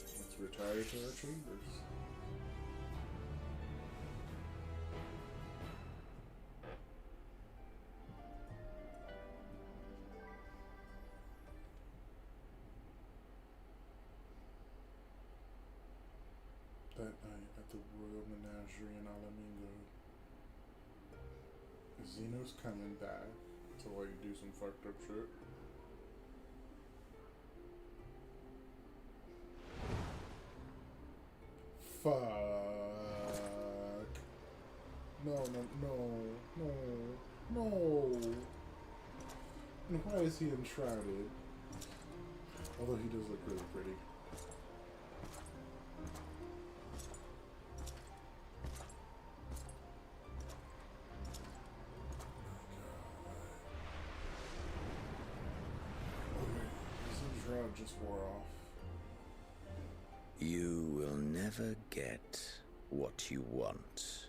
Let's retire to our chambers. That night at the Royal Menagerie in Alamingo, Zeno's coming back to like do some fucked up shit. Fuck. No, no, no, no, no. And why is he enshrouded? Although he does look really pretty. Rod just wore off. You will never get what you want.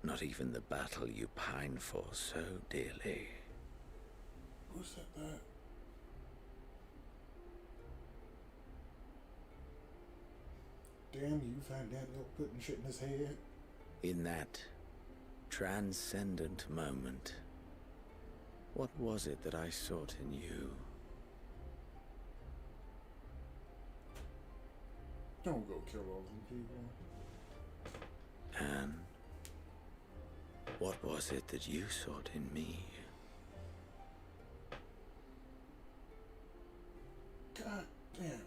Not even the battle you pine for so dearly. Who said that? Damn you, Van Daniel, putting shit in his head. In that transcendent moment, what was it that I sought in you? Don't go kill all them people. And what was it that you sought in me? God damn it.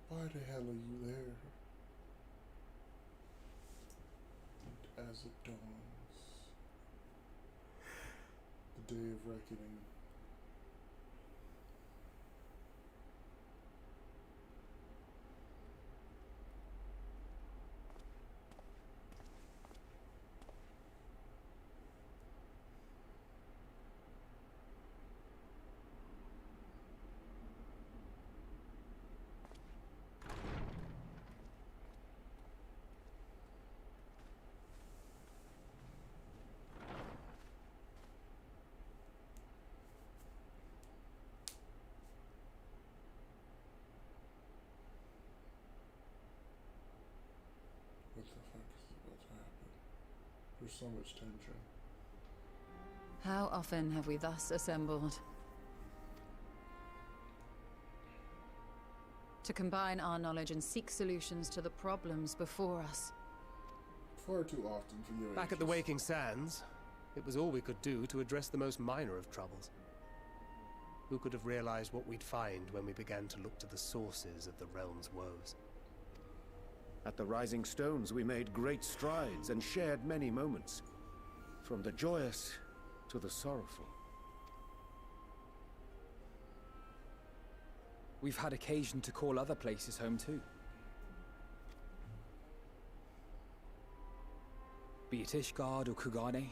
Why the hell are you there? And as it dawns, the day of reckoning. What the fuck is about to happen? There's so much tension. How often have we thus assembled? To combine our knowledge and seek solutions to the problems before us. Far too often for you. Back at the Waking Sands, it was all we could do to address the most minor of troubles. Who could have realized what we'd find when we began to look to the sources of the realm's woes? At the Rising Stones, we made great strides and shared many moments, from the joyous to the sorrowful. We've had occasion to call other places home too. Be it Ishgard or Kugane,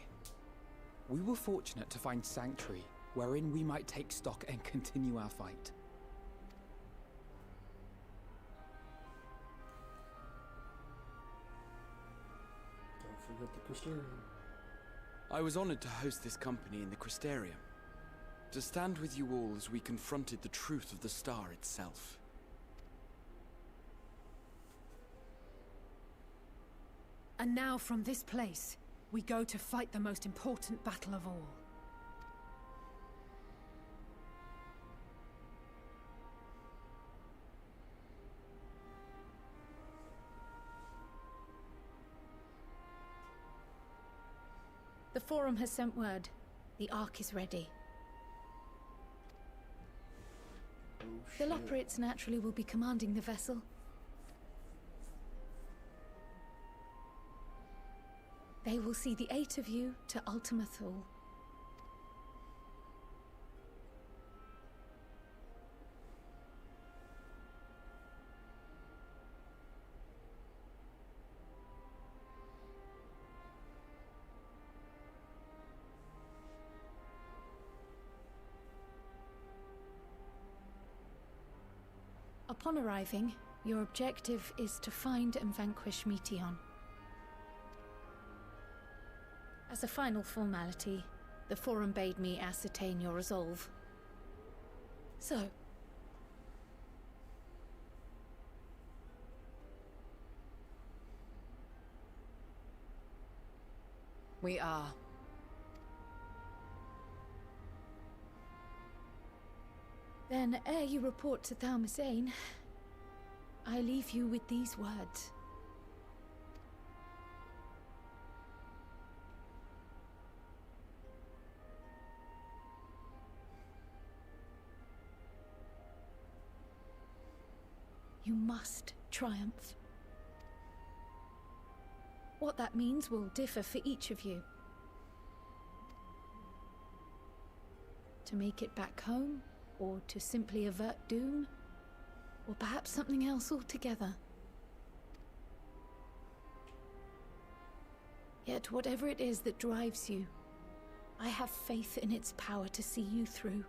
we were fortunate to find sanctuary wherein we might take stock and continue our fight. Don't forget the Crystarium. I was honored to host this company in the Crystarium. To stand with you all as we confronted the truth of the star itself. And now from this place, we go to fight the most important battle of all. The Forum has sent word. The Ark is ready. Oh, The shit. Loporrits naturally will be commanding the vessel. They will see the 8 of you to Ultima Thule. Upon arriving, your objective is to find and vanquish Meteon. As a final formality, the Forum bade me ascertain your resolve. So, We are. then ere you report to Thalmasane, I leave you with these words. You must triumph. What that means will differ for each of you. To make it back home, or to simply avert doom, or perhaps something else altogether. Yet whatever it is that drives you, I have faith in its power to see you through.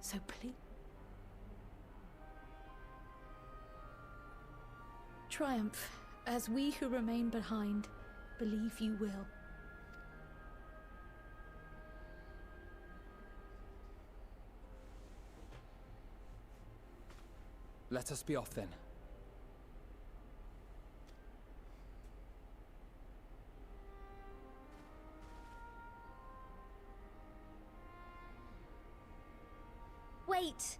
So please, triumph, as we who remain behind believe you will. Let us be off then. Wait!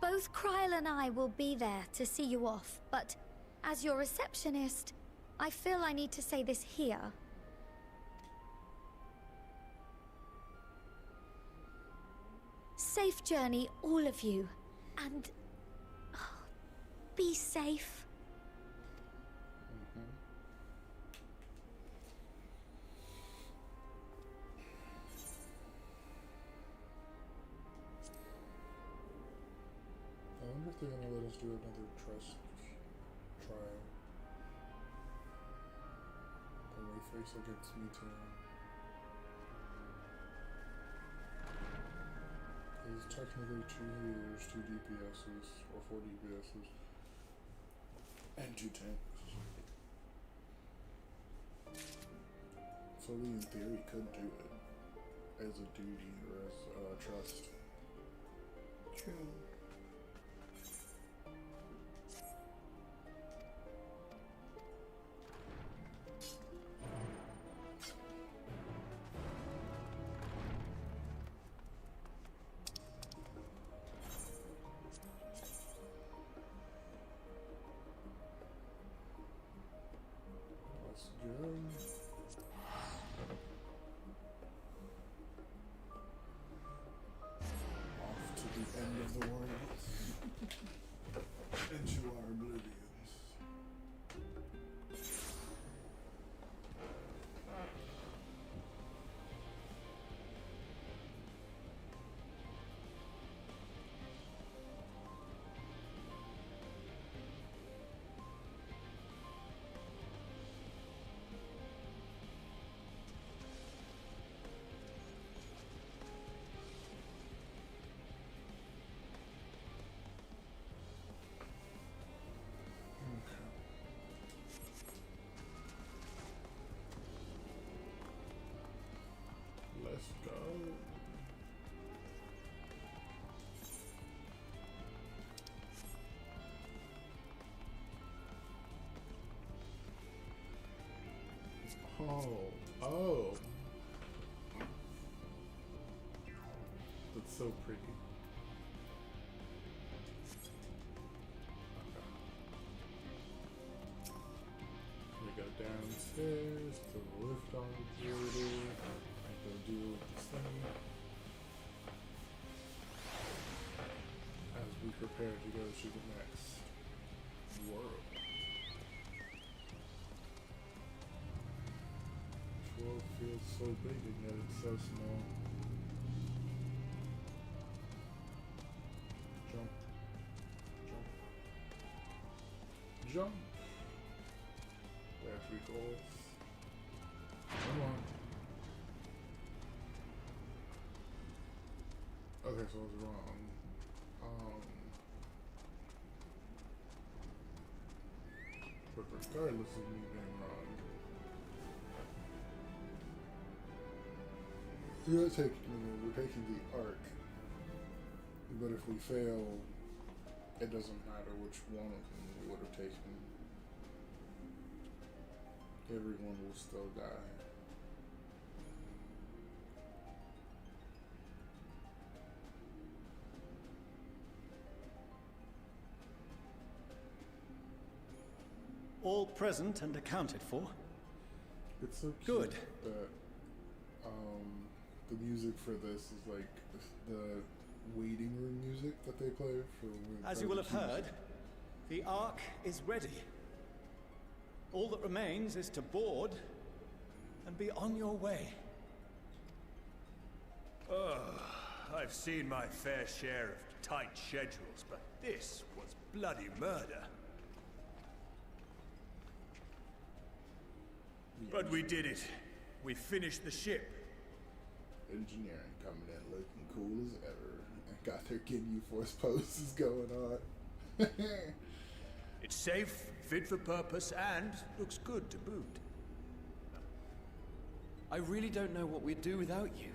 Both Kryl and I will be there to see you off, but as your receptionist, I feel I need to say this here. Safe journey, all of you, and be safe. I wonder if they're gonna let us do another trust trial. The way face against me too. It's technically 2 healers, 2 DPSs, or 4 DPSs, and 2 tanks. So we in theory could do it as a duty or as a trust. True. Let's go. Off to the end of the world. Into our oblivions. Let's go. Oh. That's so pretty. We go downstairs to the lift on the building. Go deal with this thing as we prepare to go to the next world. This world feels so big and yet it's so small. Jump. Jump. Jump. We have 3 goals. Come on. Okay, so I was wrong. But regardless of me being wrong, we're taking the arc. But if we fail, it doesn't matter which one of them we would have taken. Everyone will still die. All present and accounted for. It's so cute Good. that the music for this is like the waiting room music that they play for when As you will have private heard, the Ark is ready. All that remains is to board and be on your way. I've seen my fair share of tight schedules, but this was bloody murder. But we did it. We finished the ship. engineering coming in looking cool as ever and got their Ginyu Force poses going on. It's safe, fit for purpose, and looks good to boot. I really don't know what we'd do without you.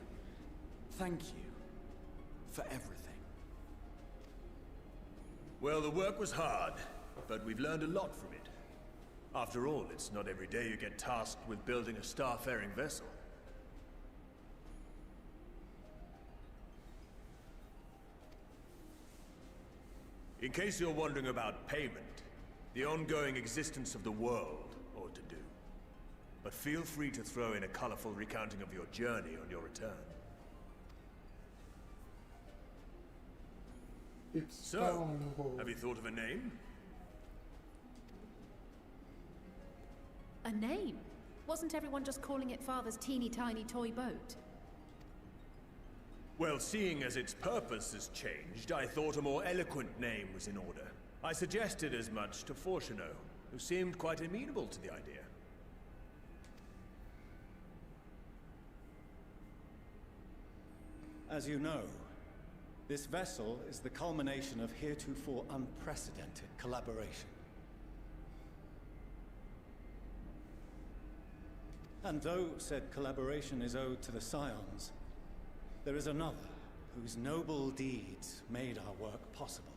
Thank you for everything. Well, the work was hard, but we've learned a lot from it. After all, it's not every day you get tasked with building a starfaring vessel. In case you're wondering about payment, the ongoing existence of the world ought to do. But feel free to throw in a colorful recounting of your journey on your return. So, have you thought of a name? A name? Wasn't everyone just calling it Father's teeny tiny toy boat? Well, seeing as its purpose has changed, I thought a more eloquent name was in order. I suggested as much to Fortuno, who seemed quite amenable to the idea. As you know, this vessel is the culmination of heretofore unprecedented collaboration. And though said collaboration is owed to the Scions, there is another whose noble deeds made our work possible.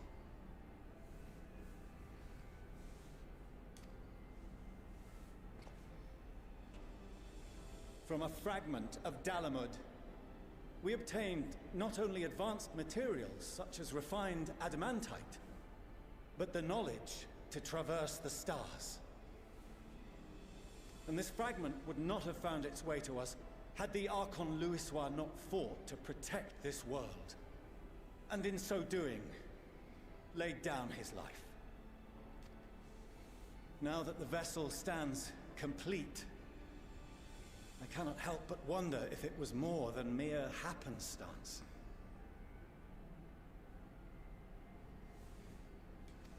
From a fragment of Dalamud, we obtained not only advanced materials such as refined adamantite, but the knowledge to traverse the stars. And this fragment would not have found its way to us had the Archon Louisoix not fought to protect this world, and in so doing, laid down his life. Now that the vessel stands complete, I cannot help but wonder if it was more than mere happenstance.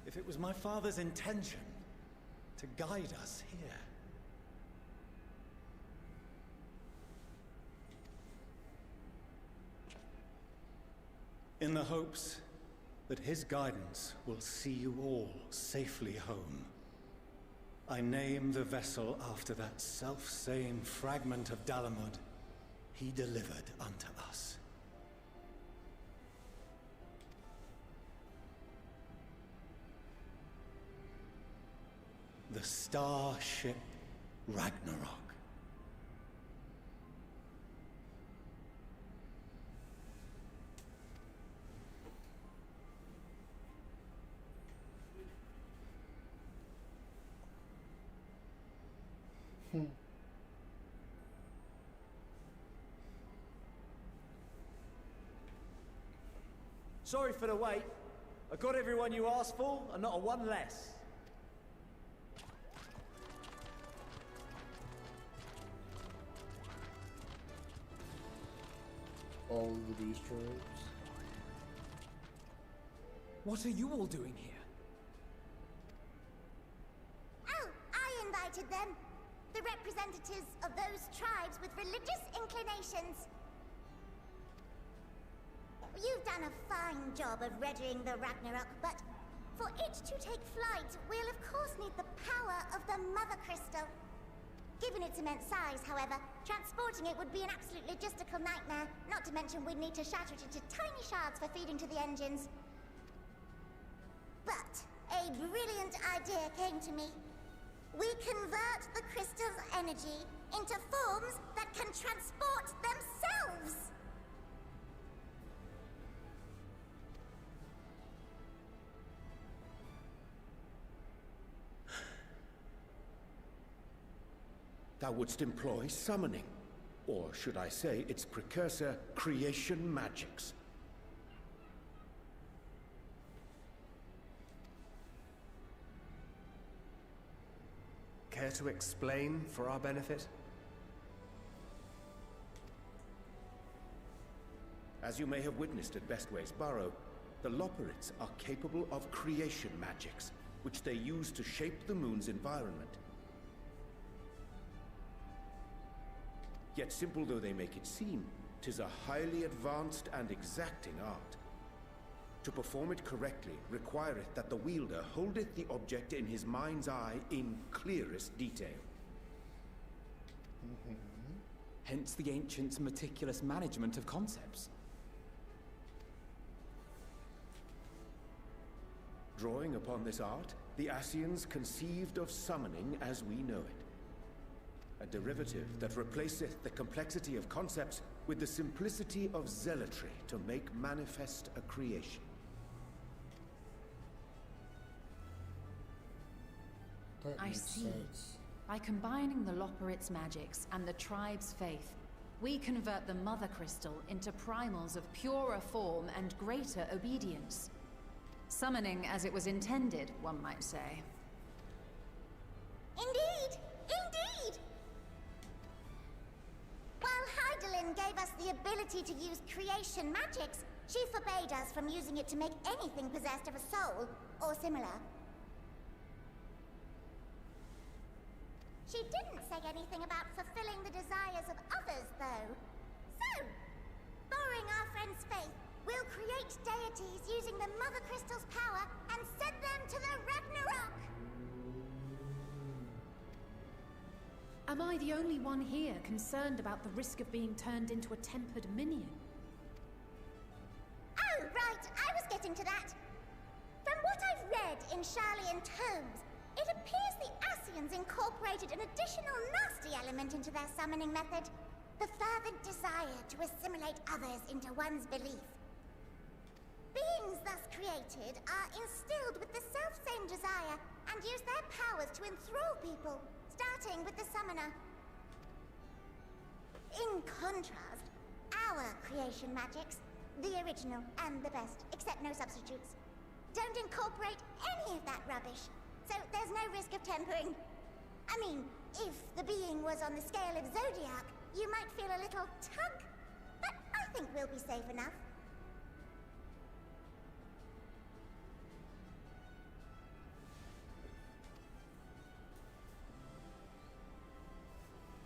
If it was my father's intention to guide us here. In the hopes that his guidance will see you all safely home, I name the vessel after that self-same fragment of Dalamud he delivered unto us. The starship Ragnarok. Sorry for the wait. I got everyone you asked for, and not a one less. All of the beast tribes. What are you all doing here? Oh, I invited them. The representatives of those tribes with religious inclinations. You've done a fine job of readying the Ragnarok, but for it to take flight, we'll of course need the power of the Mother Crystal. Given its immense size, however, transporting it would be an absolute logistical nightmare, not to mention we'd need to shatter it into tiny shards for feeding to the engines. But a brilliant idea came to me. We convert the crystal's energy into forms that can transport themselves! Thou wouldst employ summoning. Or should I say its precursor, creation magics. Care to explain for our benefit? As you may have witnessed at Bestway's Burrow, the Loporrits are capable of creation magics, which they use to shape the moon's environment. Yet simple though they make it seem, 'tis a highly advanced and exacting art. To perform it correctly requireth that the wielder holdeth the object in his mind's eye in clearest detail. Hence the ancients' meticulous management of concepts. Drawing upon this art, the Ascians conceived of summoning as we know it. A derivative that replaceth the complexity of concepts with the simplicity of zealotry to make manifest a creation. That I makes see. sense. By combining the Loporrit's magics and the tribe's faith, we convert the Mother Crystal into primals of purer form and greater obedience. Summoning as it was intended, one might say. Indeed! Indeed! While Hydaelyn gave us the ability to use creation magics, she forbade us from using it to make anything possessed of a soul, or similar. She didn't say anything about fulfilling the desires of others, though. So, borrowing our friend's faith, we'll create deities using the Mother Crystal's power and send them to the Ragnarok! Am I the only one here concerned about the risk of being turned into a tempered minion? Oh, right, I was getting to that. From what I've read in Sharlayan tomes, it appears the Ascians incorporated an additional nasty element into their summoning method. The fervent desire to assimilate others into one's belief. Beings thus created are instilled with the self-same desire and use their powers to enthrall people, starting with the summoner. In contrast, our creation magics, the original and the best, except no substitutes, don't incorporate any of that rubbish. So there's no risk of tempering. I mean, if the being was on the scale of Zodiac, you might feel a little tug. But I think we'll be safe enough.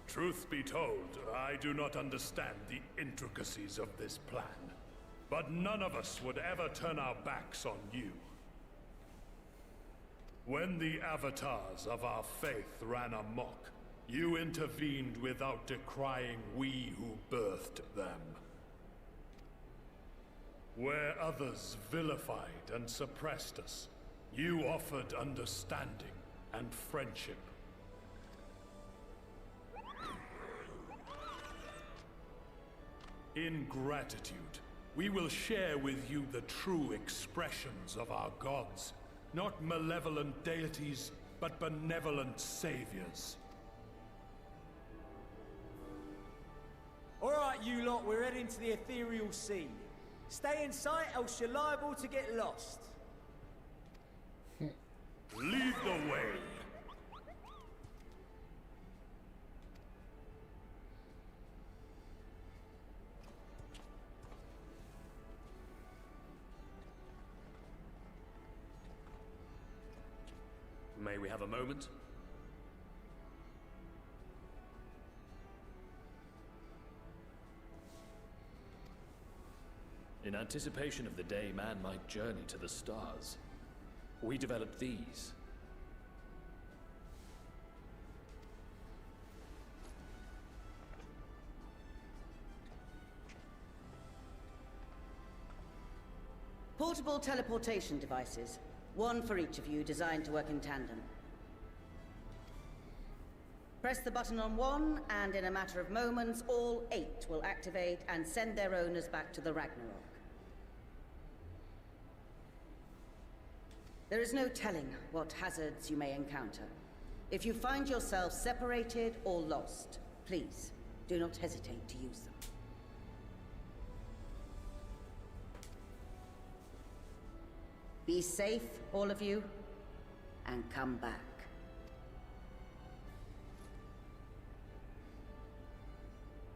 Truth be told, I do not understand the intricacies of this plan. But none of us would ever turn our backs on you. When the avatars of our faith ran amok, you intervened without decrying we who birthed them. Where others vilified and suppressed us, you offered understanding and friendship. In gratitude, we will share with you the true expressions of our gods. Not malevolent deities, but benevolent saviors. Alright, you lot, we're heading to the ethereal sea. Stay in sight, else you're liable to get lost. Lead the way. May we have a moment? In anticipation of the day man might journey to the stars, we developed these. Portable teleportation devices. One for each of you, designed to work in tandem. Press the button on one, and in a matter of moments, all 8 will activate and send their owners back to the Ragnarok. There is no telling what hazards you may encounter. If you find yourself separated or lost, please, Do not hesitate to use them. Be safe, all of you, and come back.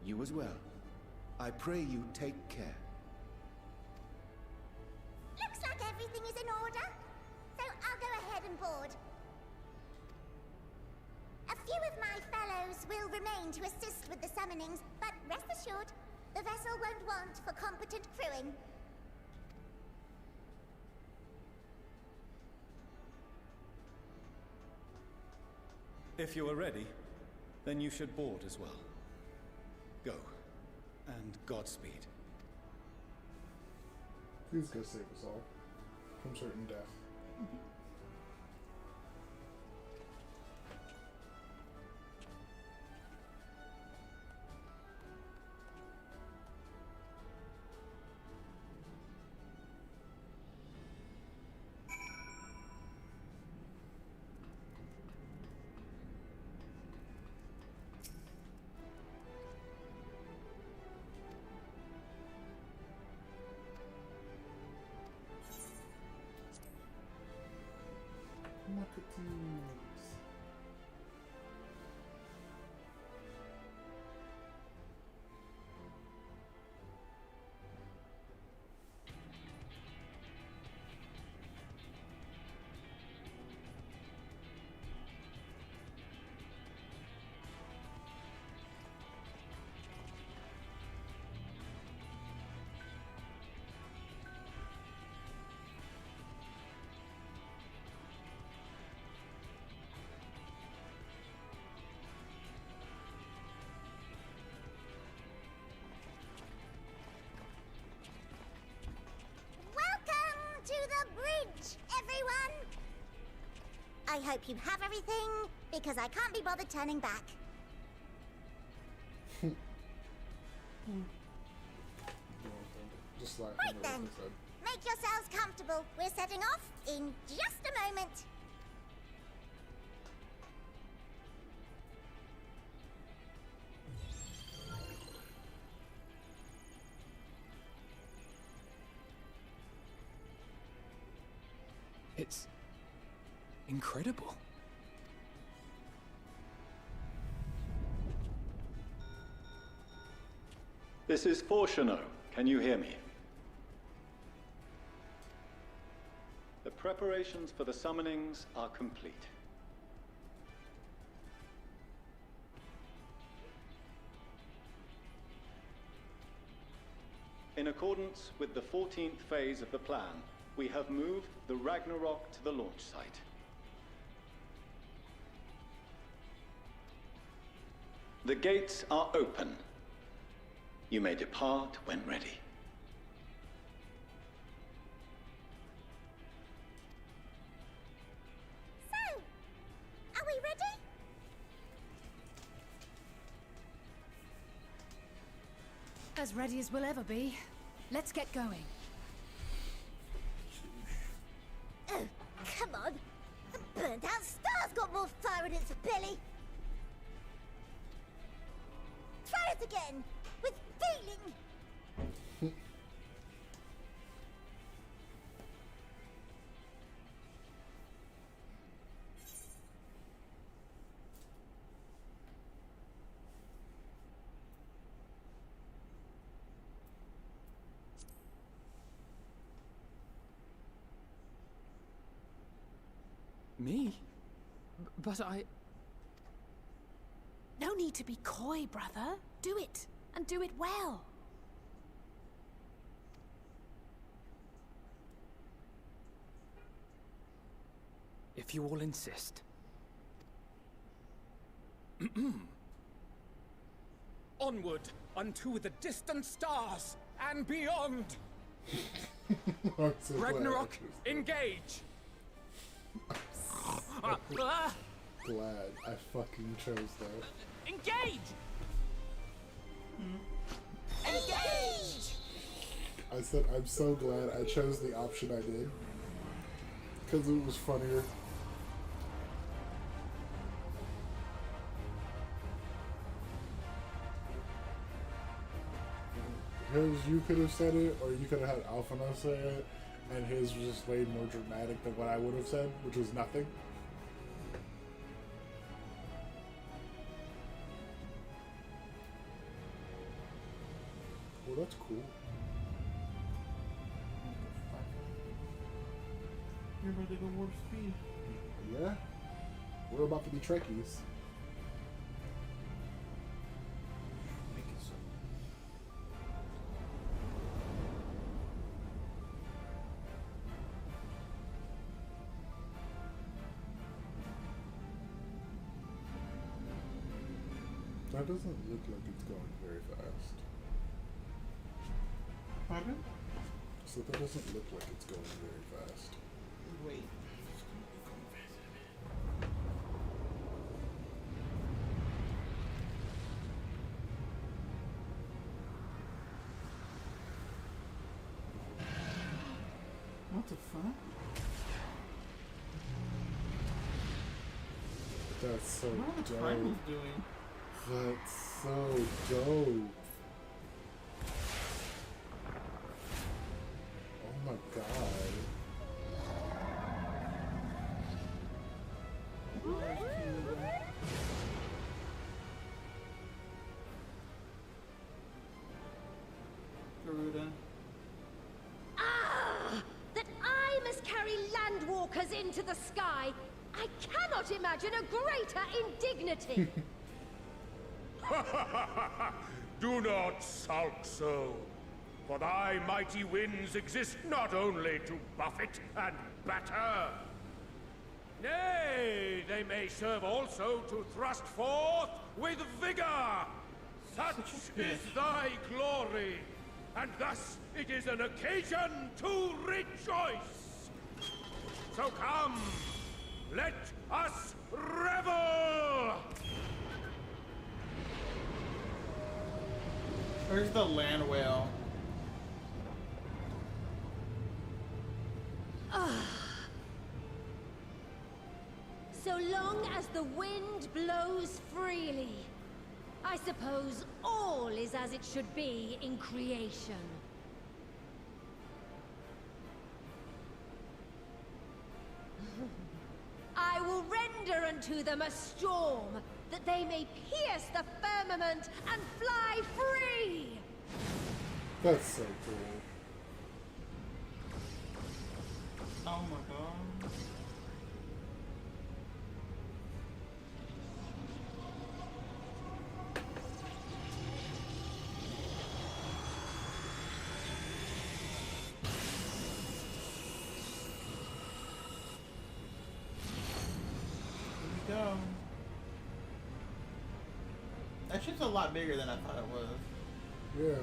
You as well. I pray you take care. Looks like everything is in order, so I'll go ahead and board. A few of my fellows will remain to assist with the summonings, but rest assured, the vessel won't want for competent crewing. If you are ready, then you should board as well. Go, and Godspeed. Please go save us all from certain death. Welcome to the bridge, everyone! I hope you have everything, because I can't be bothered turning back. Just like Right then, make yourselves comfortable. We're setting off in just a moment. It's incredible. This is Fortuno. Can you hear me? The preparations for the summonings are complete. In accordance with the 14th phase of the plan, we have moved the Ragnarok to the launch site. The gates are open. You may depart when ready. So, are we ready? As ready as we'll ever be. Let's get going. Oh, come on. The burnt out star's got more fire in its belly. Try it again, with feeling. Me? But I... No need to be coy, brother. Do it, and do it well. If you all insist. Onward unto the distant stars and beyond! I'm so glad Ragnarok, engage! Glad I fucking chose that. Engage! Engage! I said I'm so glad I chose the option I did. Because it was funnier. Because you could have said it, or you could have had Alphinaud say it, and his was just way more dramatic than what I would have said, which was nothing. Well, that's cool. You're about to go warp speed. Yeah. We're about to be Trekkies. Make it so. That doesn't look like it's going very fast. Pardon? So that doesn't look like it's going very fast. Wait. What the fuck? That's so What are the dope. primals doing? That's so dope. Oh my god. Garuda. Ah! That I must carry landwalkers into the sky! I cannot imagine a greater indignity! Do not sulk so, for thy mighty winds exist not only to buffet and batter. Nay, they may serve also to thrust forth with vigor. Such is thy glory, and thus it is an occasion to rejoice. So come, let us revel! Where's the land whale? So long as the wind blows freely, I suppose all is as it should be in creation. I will render unto them a storm, that they may pierce the firmament and fly free! That's so cool. Oh my god. Here we go. That shit's a lot bigger than I thought it was. Yeah.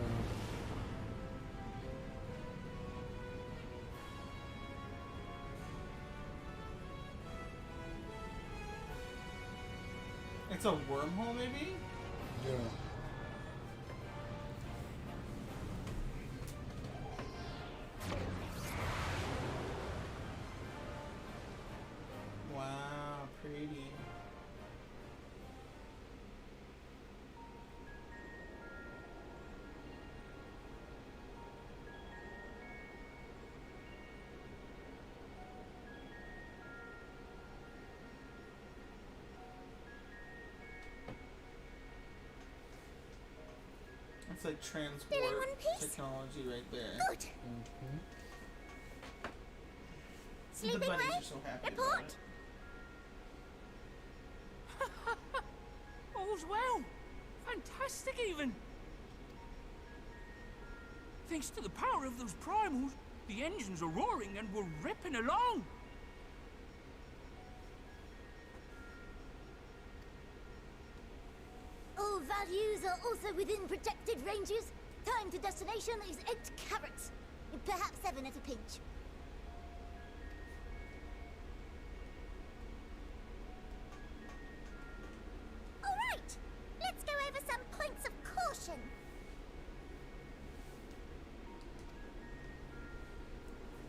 It's a wormhole, maybe? Yeah. Wow, pretty. It's like transport technology right there. Good. Sleeping The bunnies way? are so happy. Report. All's well. Fantastic, even. Thanks to the power of those primals, the engines are roaring and we're ripping along. All values are also within projected ranges. Time to destination is 8 carats. Perhaps 7 at a pinch. Alright, let's go over some points of caution.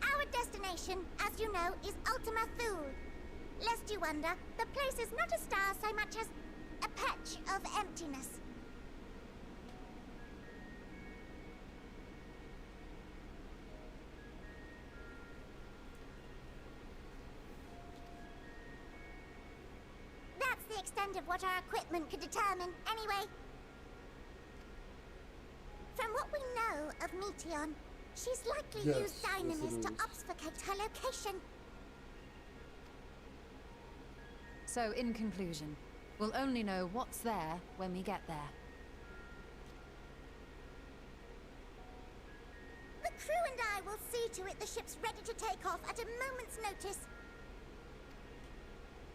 Our destination, as you know, is Ultima Thule. Lest you wonder, the place is not a star so much as a patch of emptiness. extent of what our equipment could determine, anyway. From what we know of Meteon, she's likely used Dynamis to obfuscate her location. So, in conclusion, we'll only know what's there when we get there. The crew and I will see to it the ship's ready to take off at a moment's notice.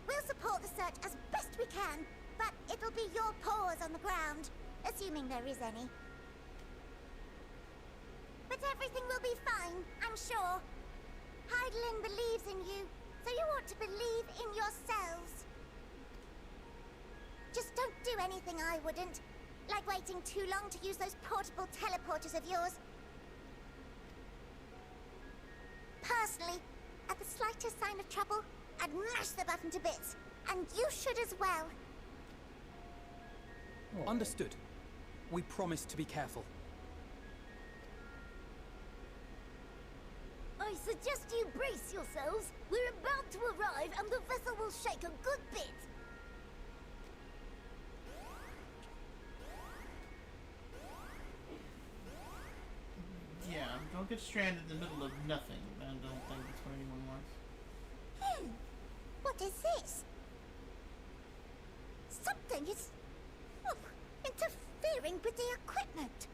We'll support the search as best we can, but it'll be your paws on the ground, assuming there is any. But everything will be fine, I'm sure. Hydaelyn believes in you, so you ought to believe in yourselves. Just don't do anything I wouldn't, like waiting too long to use those portable teleporters of yours. Personally, at the slightest sign of trouble, I'd mash the button to bits, and you should as well. Understood. We promise to be careful. I suggest you brace yourselves. We're about to arrive and the vessel will shake a good bit. Yeah, don't get stranded in the middle of nothing. I don't think that's what anyone wants. What is this? Something is interfering with the equipment.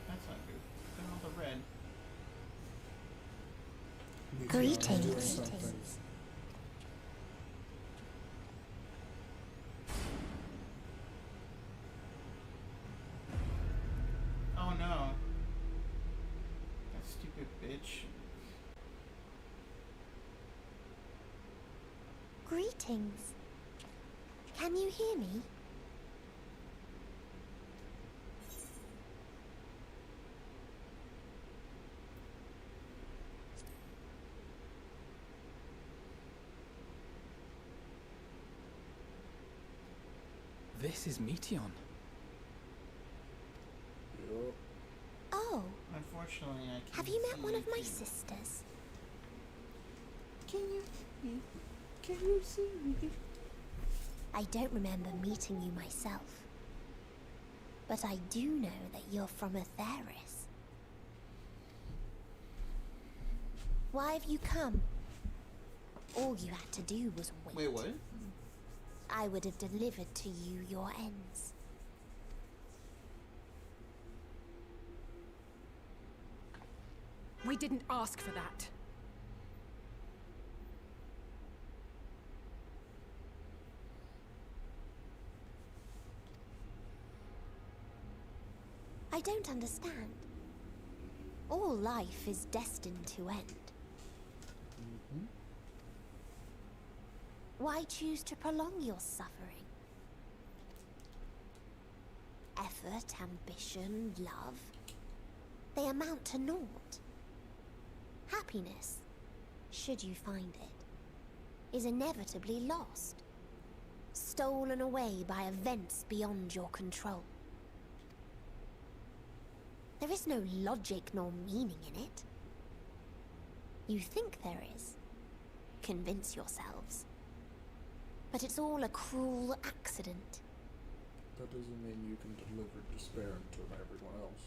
That's not good. Look at all the red. Greetings. Oh no. That stupid bitch. Greetings. Can you hear me? This is Meteon. Oh. Unfortunately, I can't. Have you met one of my sisters? Can you see me? Can you see me? I don't remember meeting you myself. But I do know that you're from Atheris. Why have you come? All you had to do was wait. Wait, what? I would have delivered to you your ends. We didn't ask for that. I don't understand. All life is destined to end. Why choose to prolong your suffering? Effort, ambition, love, they amount to naught. Happiness, should you find it, is inevitably lost. Stolen away by events beyond your control. There is no logic nor meaning in it. You think there is. Convince yourselves. But it's all a cruel accident. That doesn't mean you can deliver despair to everyone else.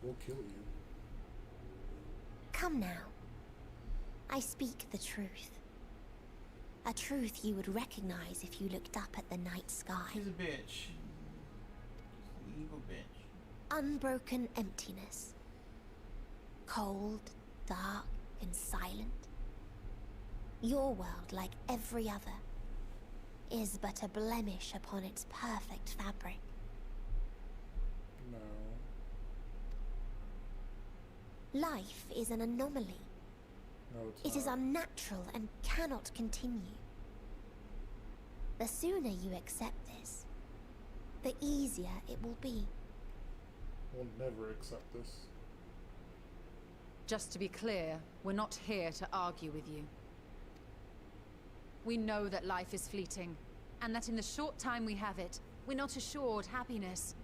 We'll kill you. Come now. I speak the truth. A truth you would recognize if you looked up at the night sky. She's a bitch. She's an evil bitch. Unbroken emptiness. Cold, dark, and silent. Your world, like every other, is but a blemish upon its perfect fabric. No. Life is an anomaly. No, it's It is not. unnatural and cannot continue. The sooner you accept this, the easier it will be. We'll never accept this. Just to be clear, we're not here to argue with you. We know that life is fleeting, and that in the short time we have it, we're not assured happiness.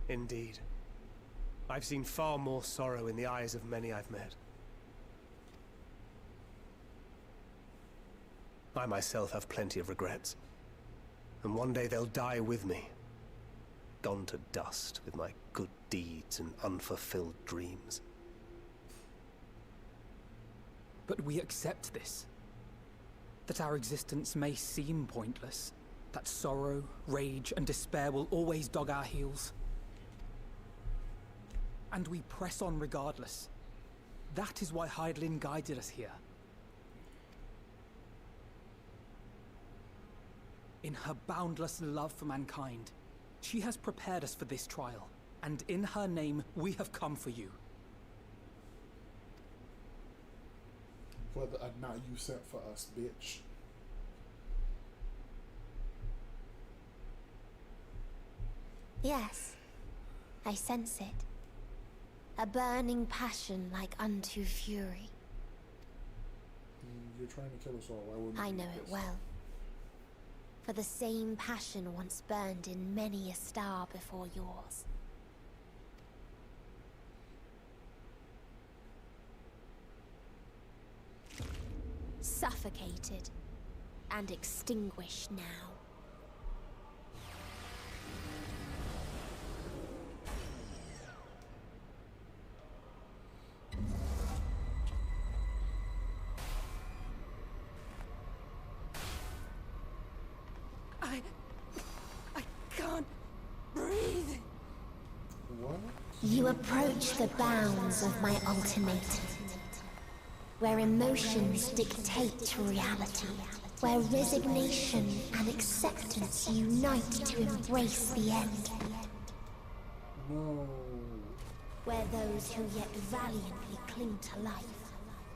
Indeed. I've seen far more sorrow in the eyes of many I've met. I myself have plenty of regrets. And one day they'll die with me. Gone to dust with my good deeds and unfulfilled dreams. But we accept this. That our existence may seem pointless. That sorrow, rage, and despair will always dog our heels. And we press on regardless. That is why Hydaelyn guided us here. In her boundless love for mankind, she has prepared us for this trial, and in her name, we have come for you. Whether or not you sent for us, bitch. Yes, I sense it. A burning passion like unto fury. You're trying to kill us all. Why wouldn't I you know do it this? well. For the same passion once burned in many a star before yours. Suffocated and extinguished now. I can't breathe. What? You approach the bounds of my ultimatum, where emotions dictate reality, where resignation and acceptance unite to embrace the end. No. Where those who yet valiantly cling to life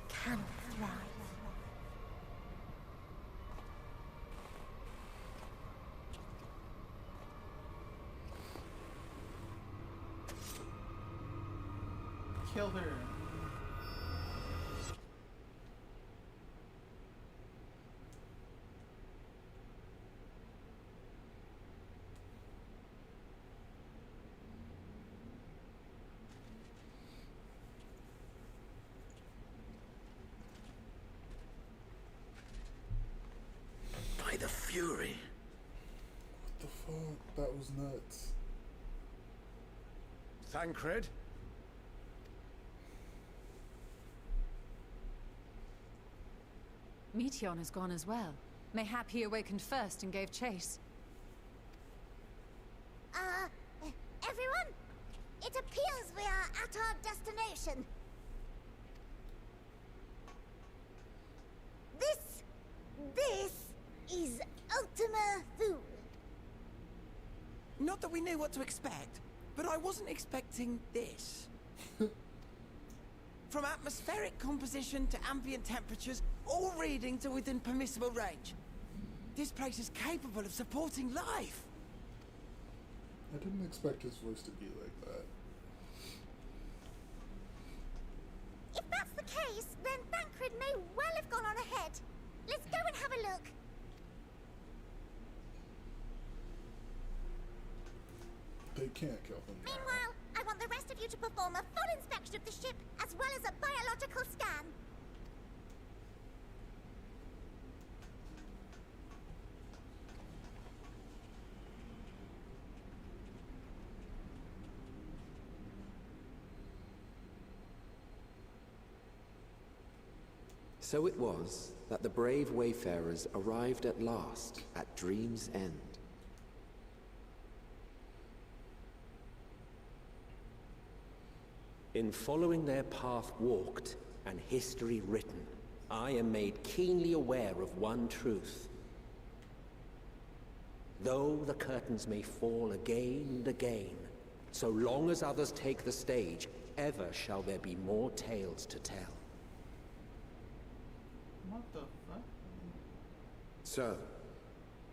cannot thrive. Kill her. By the Fury. What the fuck? That was nuts. Thancred? Meteion has gone as well. Mayhap he awakened first and gave chase. Everyone? It appears we are at our destination. This is Ultima Thule. Not that we knew what to expect, but I wasn't expecting this. From atmospheric composition to ambient temperatures, all reading to within permissible range. This place is capable of supporting life. I didn't expect his voice to be like that. If that's the case, then Thancred may well have gone on ahead. Let's go and have a look. They can't kill him. Meanwhile, I want the rest of you to perform a full inspection of the ship, as well as a biological scan. So it was that the brave wayfarers arrived at last at Dream's End. In following their path walked and history written, I am made keenly aware of one truth. Though the curtains may fall again and again, so long as others take the stage, ever shall there be more tales to tell. What the fuck? So,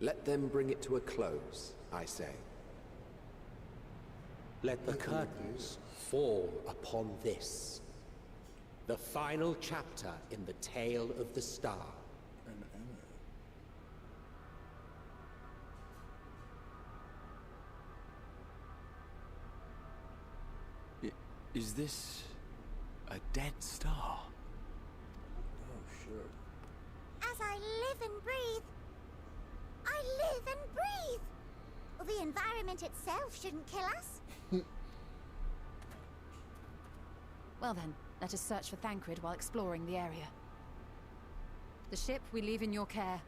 let them bring it to a close, I say. Let the curtains fall upon this. The final chapter in the Tale of the Star. And Emma. Is this a dead star? Oh shit. As I live and breathe, I live and breathe. Well, the environment itself shouldn't kill us. Well then, let us search for Thancred while exploring the area. The ship we leave in your care.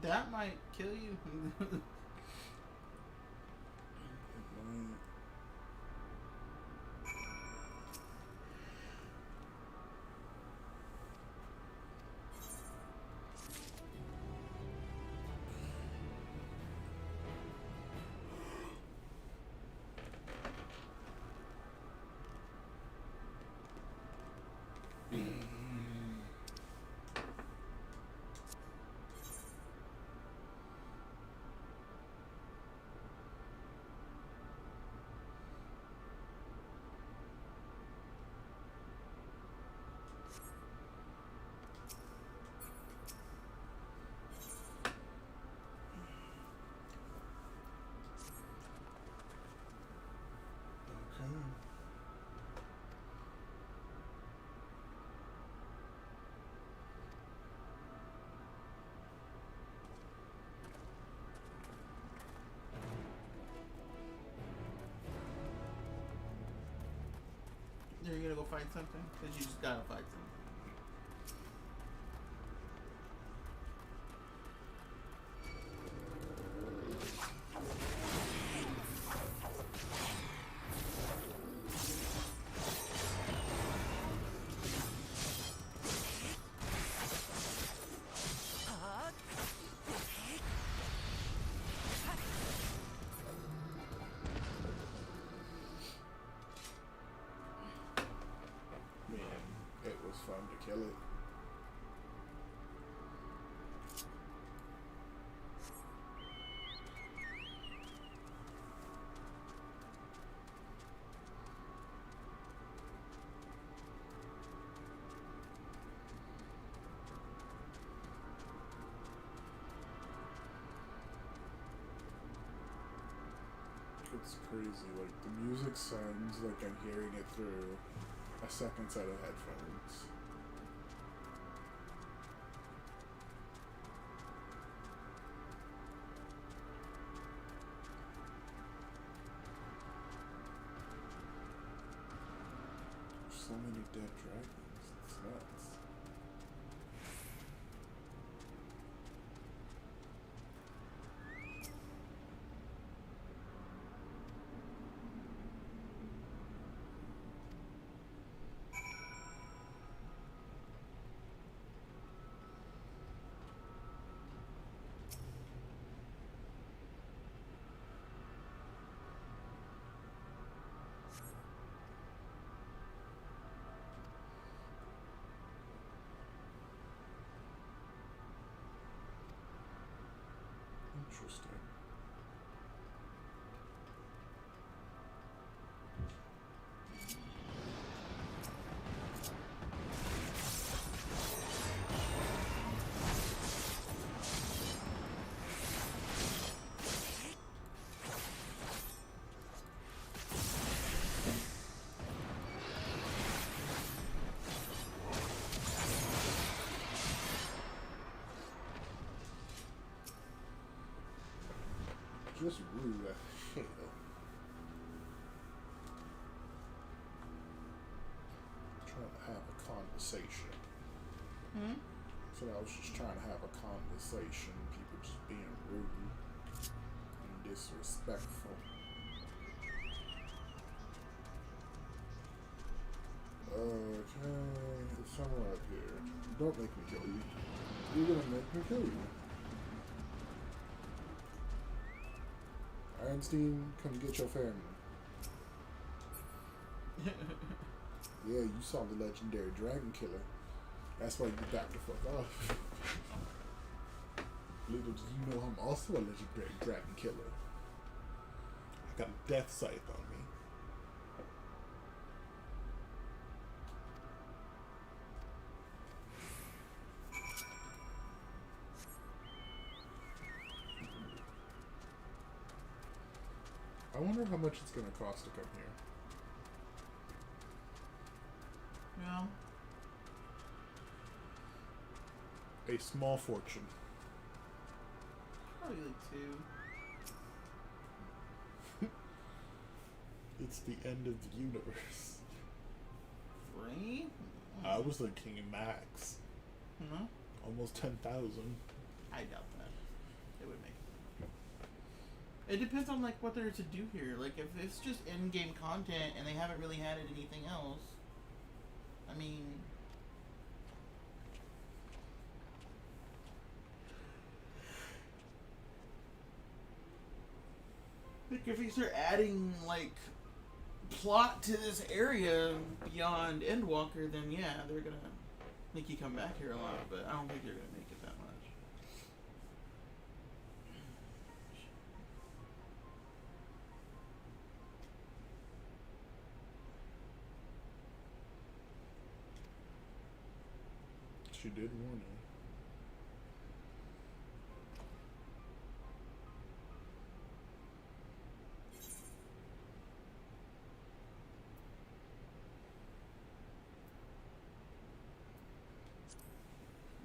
That might kill you. You're gonna go fight something? Because you just gotta fight something. Fun to kill it. It's crazy, like the music sounds like I'm hearing it through a second set of headphones. So many dead dragons. It's nuts. Interesting. Just rude as shit though. Trying to have a conversation. So I was just trying to have a conversation. People just being rude and disrespectful. Okay, it's somewhere up here. Don't make me kill you. You're gonna make me kill you. Einstein, come get your family. Yeah, you saw the legendary dragon killer. That's why you back the fuck off. Little do you know I'm also a legendary dragon killer. I got a death scythe on me. I wonder how much it's gonna cost to come here. Yeah. A small fortune. Probably like 2. It's the end of the universe. 3? I was thinking max. Hmm? Almost 10,000. I doubt that. It would make it. It depends on like what there is to do here. Like if it's just in-game content and they haven't really added anything else, I mean, like if you start adding like plot to this area beyond Endwalker, then yeah, they're gonna make you come back here a lot. But I don't think they're gonna make it that much. She did warn you.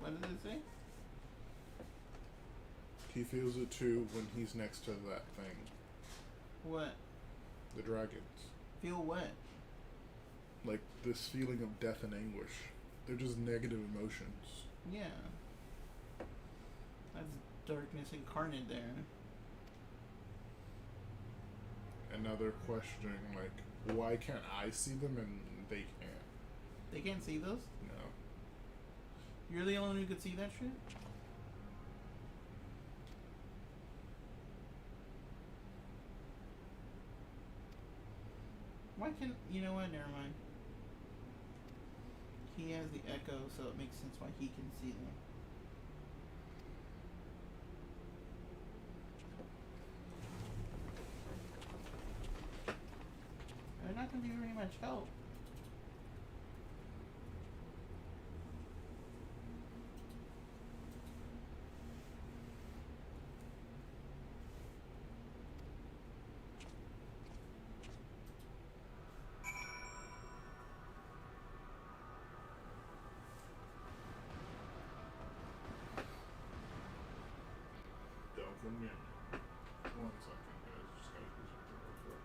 What did it say? He feels it too when he's next to that thing. What? The dragons. Feel what? Like this feeling of death and anguish. They're just negative emotions. Yeah. That's darkness incarnate there. And now they're questioning, like, why can't I see them and they can't? They can't see those? No. You're the only one who could see that shit? Why can't... You know what? Never mind. He has the echo, so it makes sense why he can see them. They're not going to be very much help. Don't forget. 1 second, guys. Just gotta do something real quick.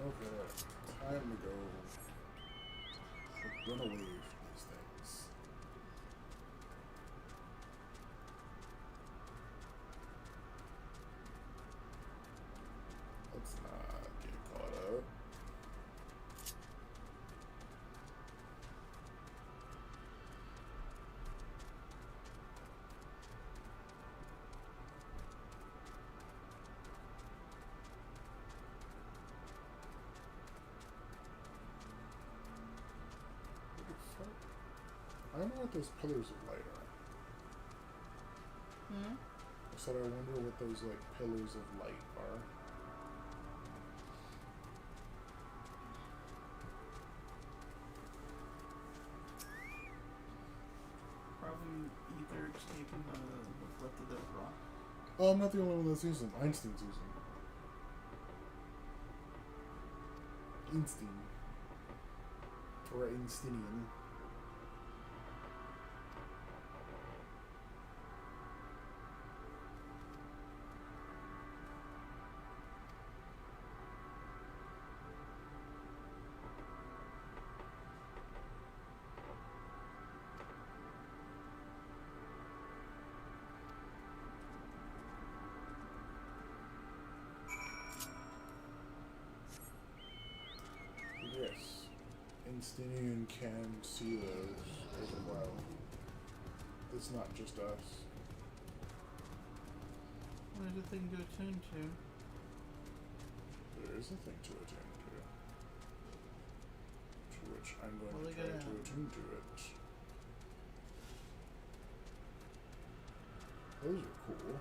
Okay, time to go run away from these things. Let's not get caught up. what those pillars of light are. Hmm? I said I wonder what those, like, pillars of light are. Probably either escaping what's left of that rock. Oh, I'm not the only one that sees them. Einstein sees them. Einstein. Or Einsteinian. Yes. Einsteinian can see those as well. It's not just us. Where's the thing to attune to? There is a thing to attune to. To which I'm going to try to attune to it. Those are cool.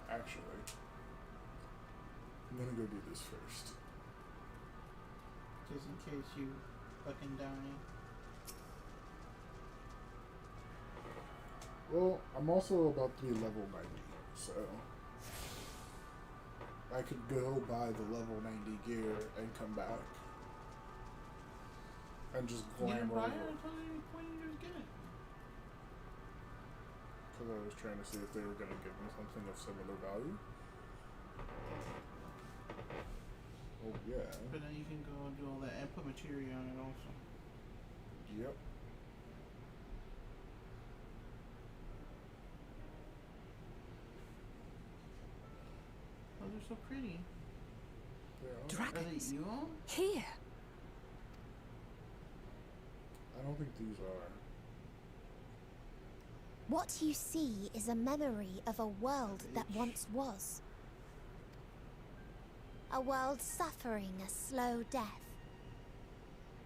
Actually, I'm gonna go do this first. Just in case you fucking die. Well, I'm also about to be level 90, so I could go buy the level 90 gear and come back. And just You glam didn't buy over. it until when you just get it. Because I was trying to see if they were going to give me something of similar value. Oh, yeah. But then you can go and do all that and put materia on it also. Yep. Oh, they're so pretty. Dragons. Are they you? Here. I don't think these are. What you see is a memory of a world that once was. A world suffering a slow death,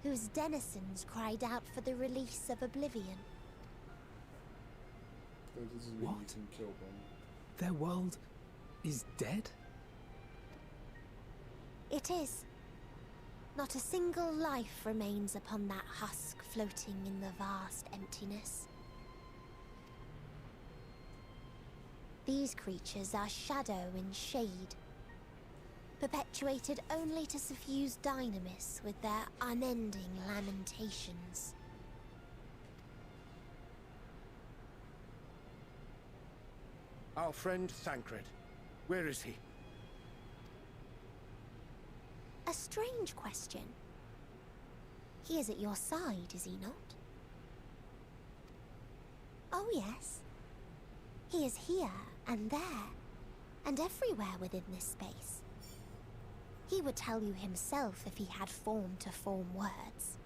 whose denizens cried out for the release of oblivion. That doesn't mean you can kill them. Their world is dead? It is. Not a single life remains upon that husk floating in the vast emptiness. These creatures are shadow and shade, perpetuated only to suffuse dynamis with their unending lamentations. Our friend Thancred. Where is he? A strange question. He is at your side, is he not? Oh yes. He is here and there, and everywhere within this space. He would tell you himself if he had form to form words.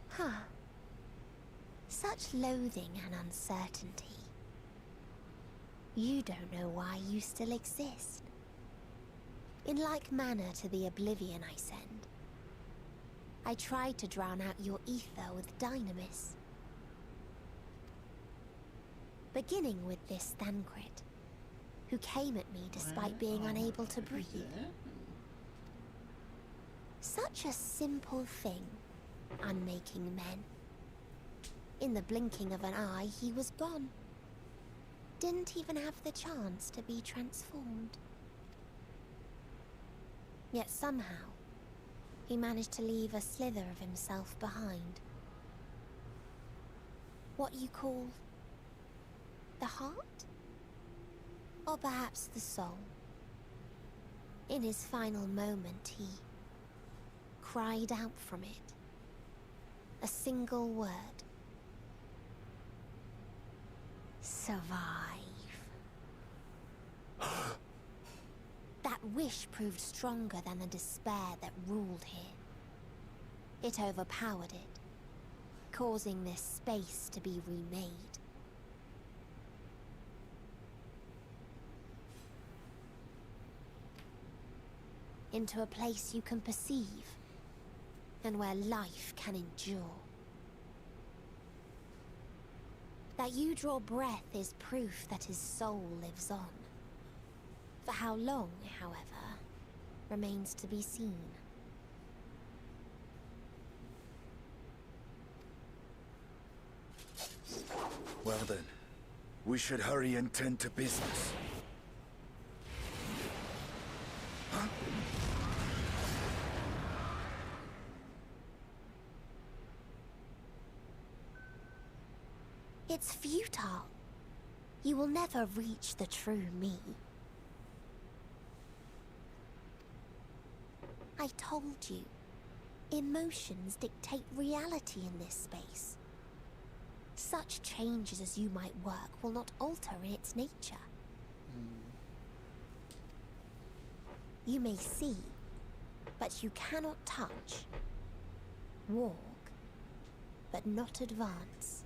Huh. Such loathing and uncertainty. You don't know why you still exist. In like manner to the oblivion I send, I tried to drown out your ether with dynamis. Beginning with this Thancred, who came at me despite being unable to breathe. Such a simple thing, unmaking men. In the blinking of an eye, he was gone. Didn't even have the chance to be transformed. Yet somehow, he managed to leave a slither of himself behind. What you call the heart? Or perhaps the soul. In his final moment, he cried out from it. A single word. Survive. That wish proved stronger than the despair that ruled here. It overpowered it, causing this space to be remade. into a place you can perceive, and where life can endure. That you draw breath is proof that his soul lives on. For how long, however, remains to be seen. Well then, we should hurry and tend to business. Huh? It's futile. You will never reach the true me. I told you, emotions dictate reality in this space. Such changes as you might work will not alter in its nature. You may see, but you cannot touch. Walk, but not advance.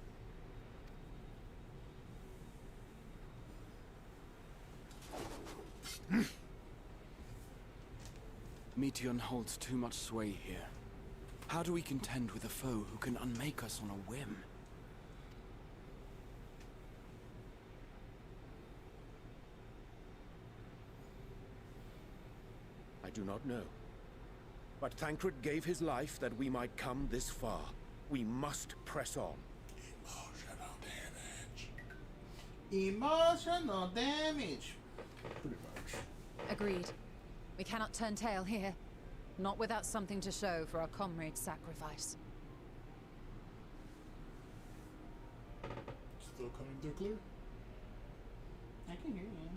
Meteon holds too much sway here. How do we contend with a foe who can unmake us on a whim? I do not know. But Thancred gave his life that we might come this far. We must press on. Emotional damage. Pretty much. Agreed. We cannot turn tail here. Not without something to show for our comrade's sacrifice. Still coming through clear? I can hear you.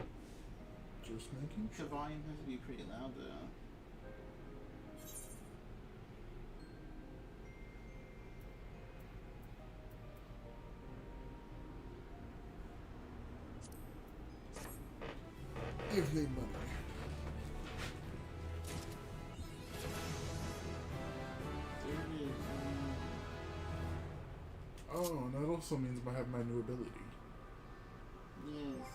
Just making sure. The volume has to be pretty loud though. Evening money. Oh, and that also means I have my new ability. Yes.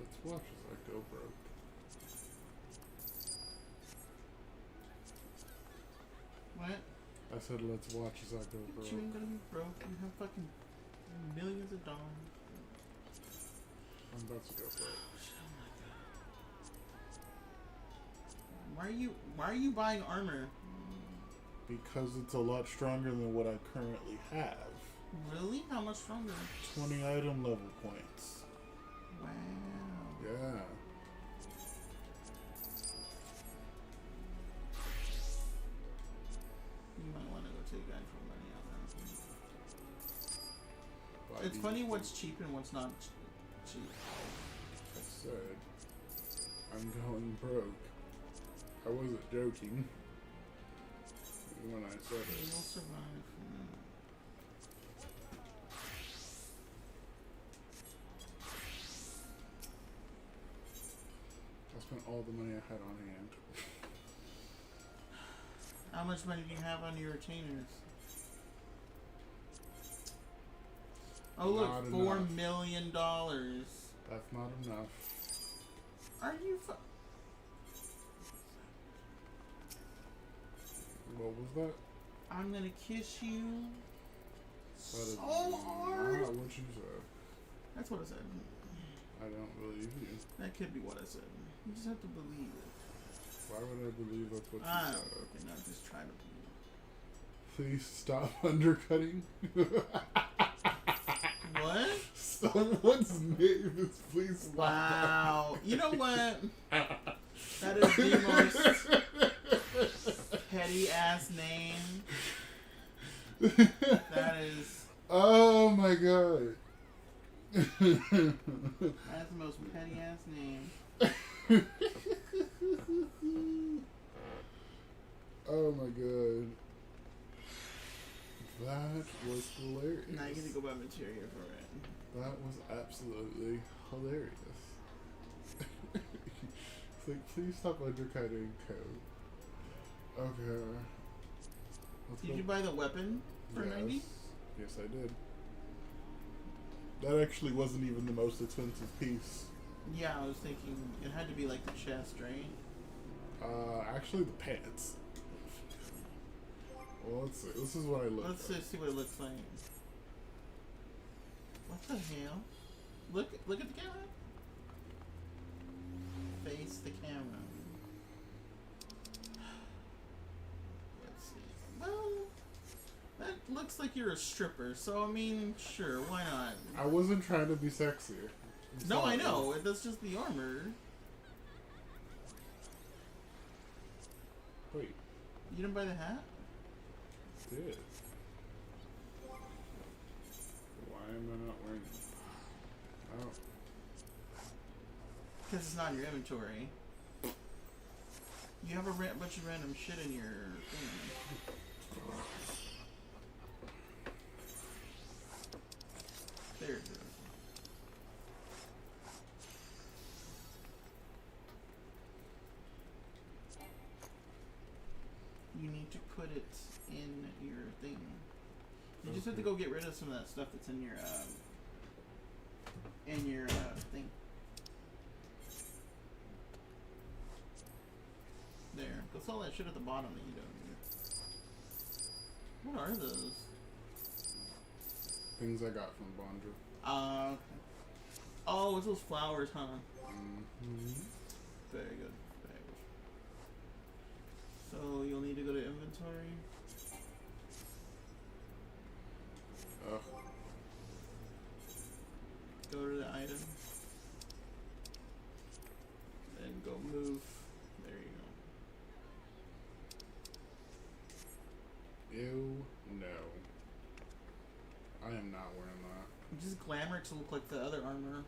Let's watch as I go broke. What? I said let's watch as I go broke. You ain't gonna be broke. You have fucking millions of dollars. I'm about to go broke. Why are you buying armor? Because it's a lot stronger than what I currently have. Really? How much stronger? 20 item level points. Wow. Yeah. You might want to go take that for money out there. It's funny what's cheap and what's not cheap. I said, I'm going broke. I wasn't joking when I said it. You'll survive. spent all the money I had on hand. How much money do you have on your retainers? Oh look, Not $4 enough. million. That's not enough. Are you What was that? I'm gonna kiss you That is so hard. not what you said. That's what I said. I don't believe you. That could be what I said. You just have to believe it. Why would I believe that's what you I said? don't fucking know. Just try to believe Please stop undercutting. What? Someone's name is please stop. Wow. You know what? That is the most petty ass name. That is. Oh my god. That's the most petty ass name. Oh my god. That was hilarious. Now you get to go buy material for it. That was absolutely hilarious. It's like, please stop undercutting code. Okay. Did you buy the weapon for 90? Yes, I did. That actually wasn't even the most expensive piece. Yeah, I was thinking it had to be like the chest, right? Actually the pants. Well, let's see. This is what I look Let's see what it looks like. What the hell? Look at the camera. Face the camera. Let's see. Well, that looks like you're a stripper, so I mean, sure, why not? I wasn't trying to be sexy. No, I know. That's just the armor. Wait. You didn't buy the hat? Did. Why am I not wearing it? Oh. Because it's not in your inventory. You have a bunch of random shit in your thing. There it is. You need to put it in your thing. You just have to go get rid of some of that stuff that's in your thing. There. Go sell that shit at the bottom that you don't need. What are those? Things I got from Bondra. Okay. Oh, it's those flowers, huh? Mm-hmm. Very good. Very good. So you'll need to go to inventory. Ugh. Go to the item. Then go move. There you go. Ew, no. I am not wearing that. Just glamour it to look like the other armor.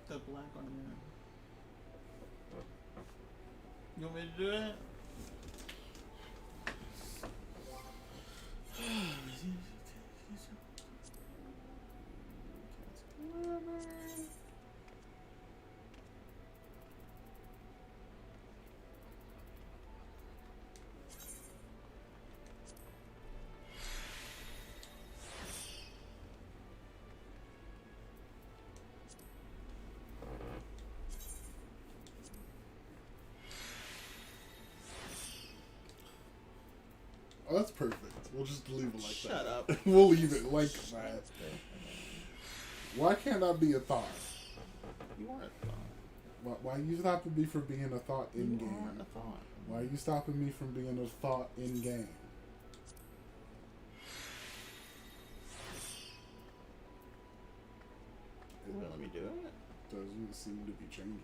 The black armor. You want me to do it? Oh, that's perfect. We'll just leave it like that. Shut up. We'll leave it like that. Why can't I be a thought? You are a thought. Why you stopping me from being a thought in You game? are a thought. Why are you stopping me from being a thought in game? You won't let me do it? Doesn't seem to be changing it.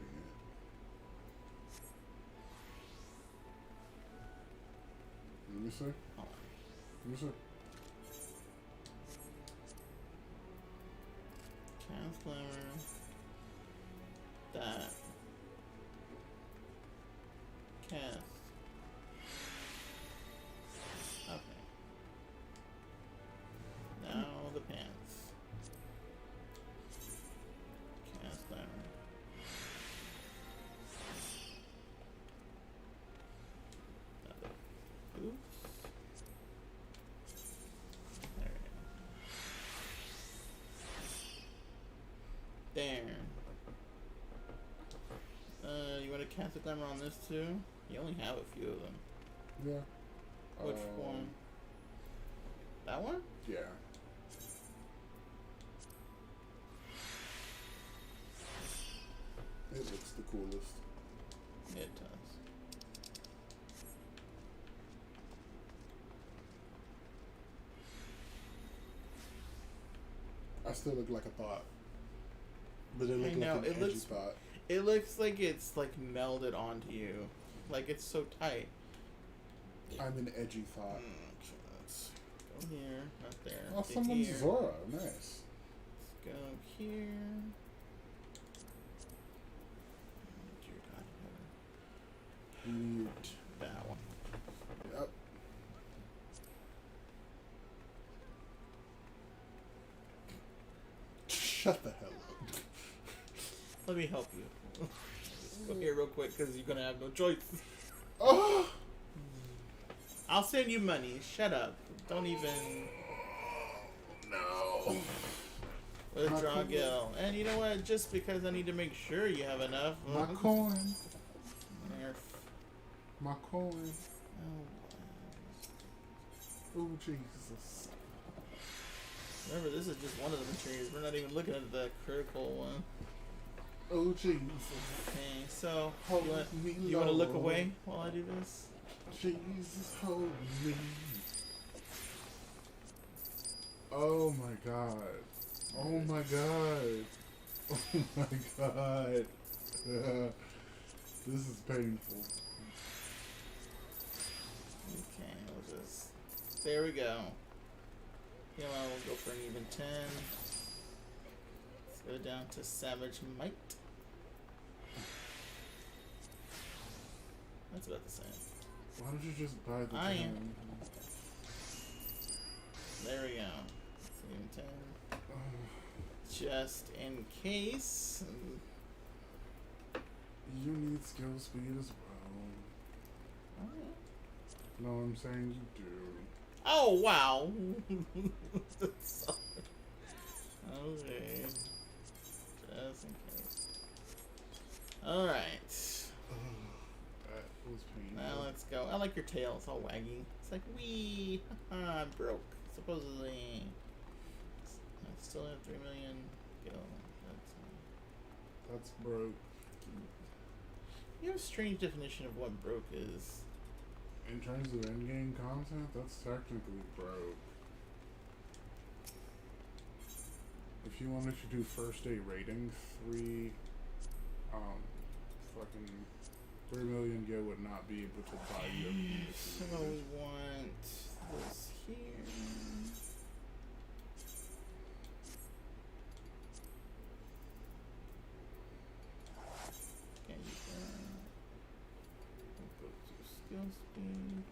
Let me see. Let me see. Cast glamour. That. Cast. Okay. Now the pants. Cast glamour. There. You want to cast a glamour on this too? You only have a few of them. Yeah. Which one? That one? Yeah. It looks the coolest. It does. I still look like a thought. But it looks like an edgy thought. It looks like it's like melded onto you. Like it's so tight. I'm an edgy thought. Okay, let's go here, not there. Oh, Get someone's here. Zora. Nice. Let's go here. Dear God, Weird. that one. Yep. Shut the hell up. Let me help you. Go here real quick because you're gonna have no choice. Oh! I'll send you money. Shut up. Don't even. No. Withdraw Gil. And you know what? Just because I need to make sure you have enough. My coin. Nerf. My coin. Oh, Jesus. Remember, this is just one of the materials. We're not even looking at the critical one. Oh, Jesus. Okay, so Hold you want to look away while I do this? Jesus, hold me. Oh my God. Oh my God. Oh my God. This is painful. Okay, we'll just. There we go. You know, we'll go for an even 10. Let's go down to Savage Might. That's about the same. Why don't you just buy the I 10? am. There we go. It's even 10. Just in case. You need skill speed as well. No, I'm saying you do. Oh, wow. Sorry. Okay. Just in case. Alright. That was painful. Now let's go. I like your tail. It's all waggy. It's like, wee. Haha, broke. Supposedly. I still have 3 million. Go. That's broke. You have a strange definition of what broke is. In terms of endgame content, that's technically broke. If you wanted to do first day rating, 3 million gil would not be able to buy you everything. So we want this here. Can't use that. We'll go to skill speed.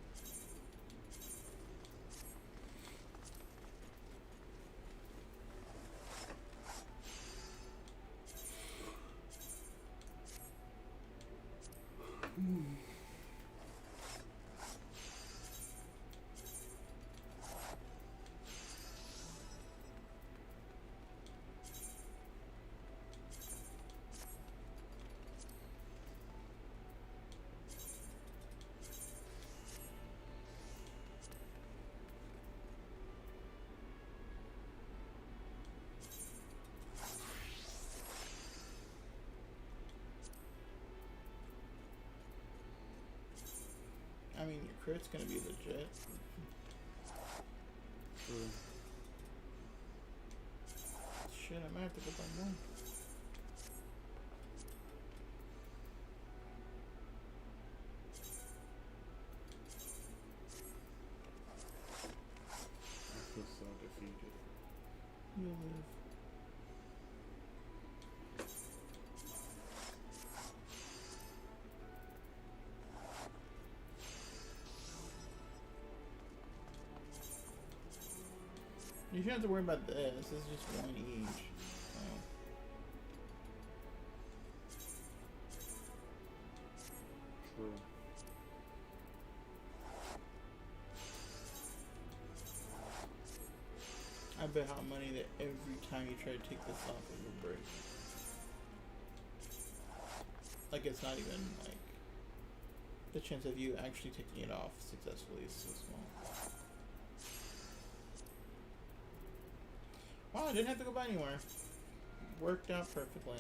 I mean, your crit's gonna be legit. True. Shit, I might have to go buy more. I feel so defeated. You'll live. You shouldn't have to worry about this. This is just one each. So. True. I bet hot money that every time you try to take this off, it will break. Like, it's not even, like, the chance of you actually taking it off successfully is so small. Wow, I didn't have to go by anywhere. Worked out perfectly.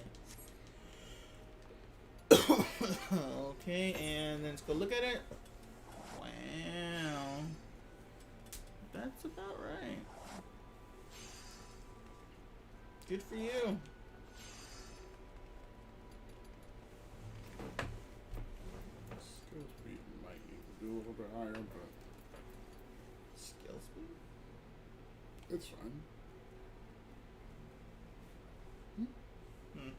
Okay, and then let's go look at it. Wow. That's about right. Good for you. Skill speed might need to be a little bit higher, but Skill speed? it's fine. Hmm.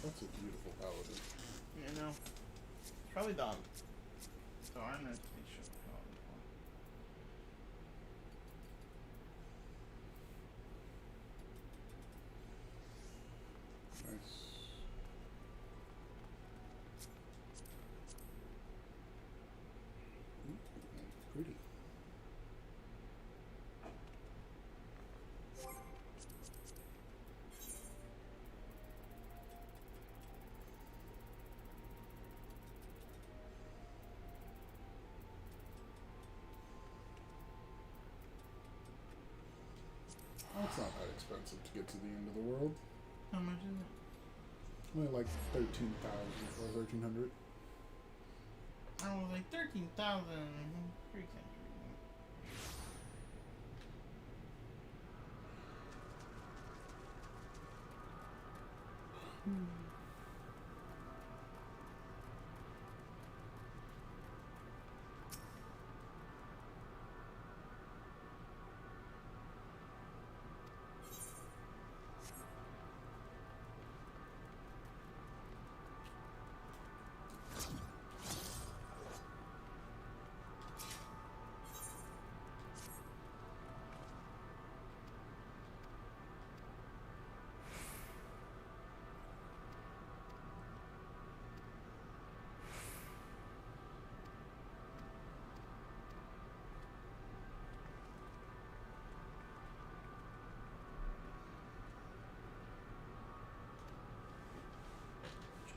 That's a beautiful paladin. You know, it's probably the armor to make sure the paladin. Nice. Ooh, pretty. It's not that expensive to get to the end of the world. How much is it? Only like 13,000 or 1,300. I was like 13,000. Pretty country.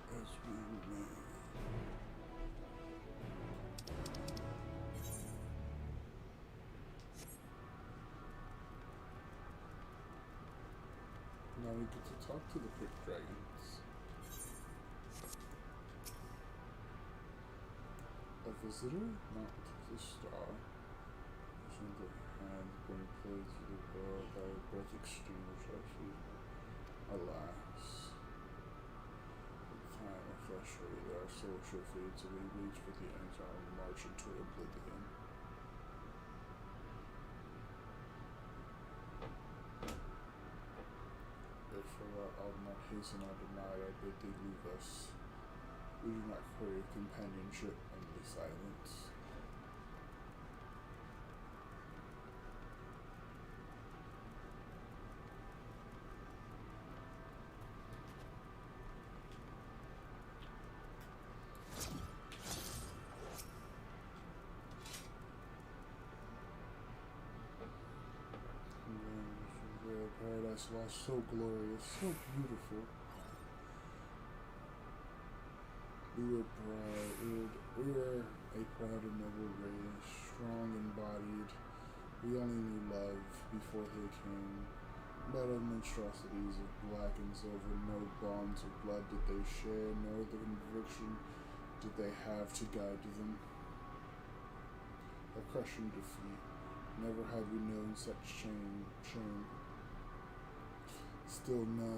As we may. Now we get to talk to the quick dragons. A visitor? Not to the star. Simply had been played through the world by a breath extinguisher. Alas. The time of flesh away, our soul shall fade till we reach for the exile and march into oblivion. Therefore, I'll not hasten or deny, I bid thee leave us. We do not crave companionship, only silence. Paradise lost, so glorious, so beautiful. We were a proud and noble race, strong and bodied. We only knew love before they came. But of monstrosities of black and silver, no bonds of blood did they share, nor the conviction did they have to guide them. A crushing defeat. Never had we known such shame. Still gnaw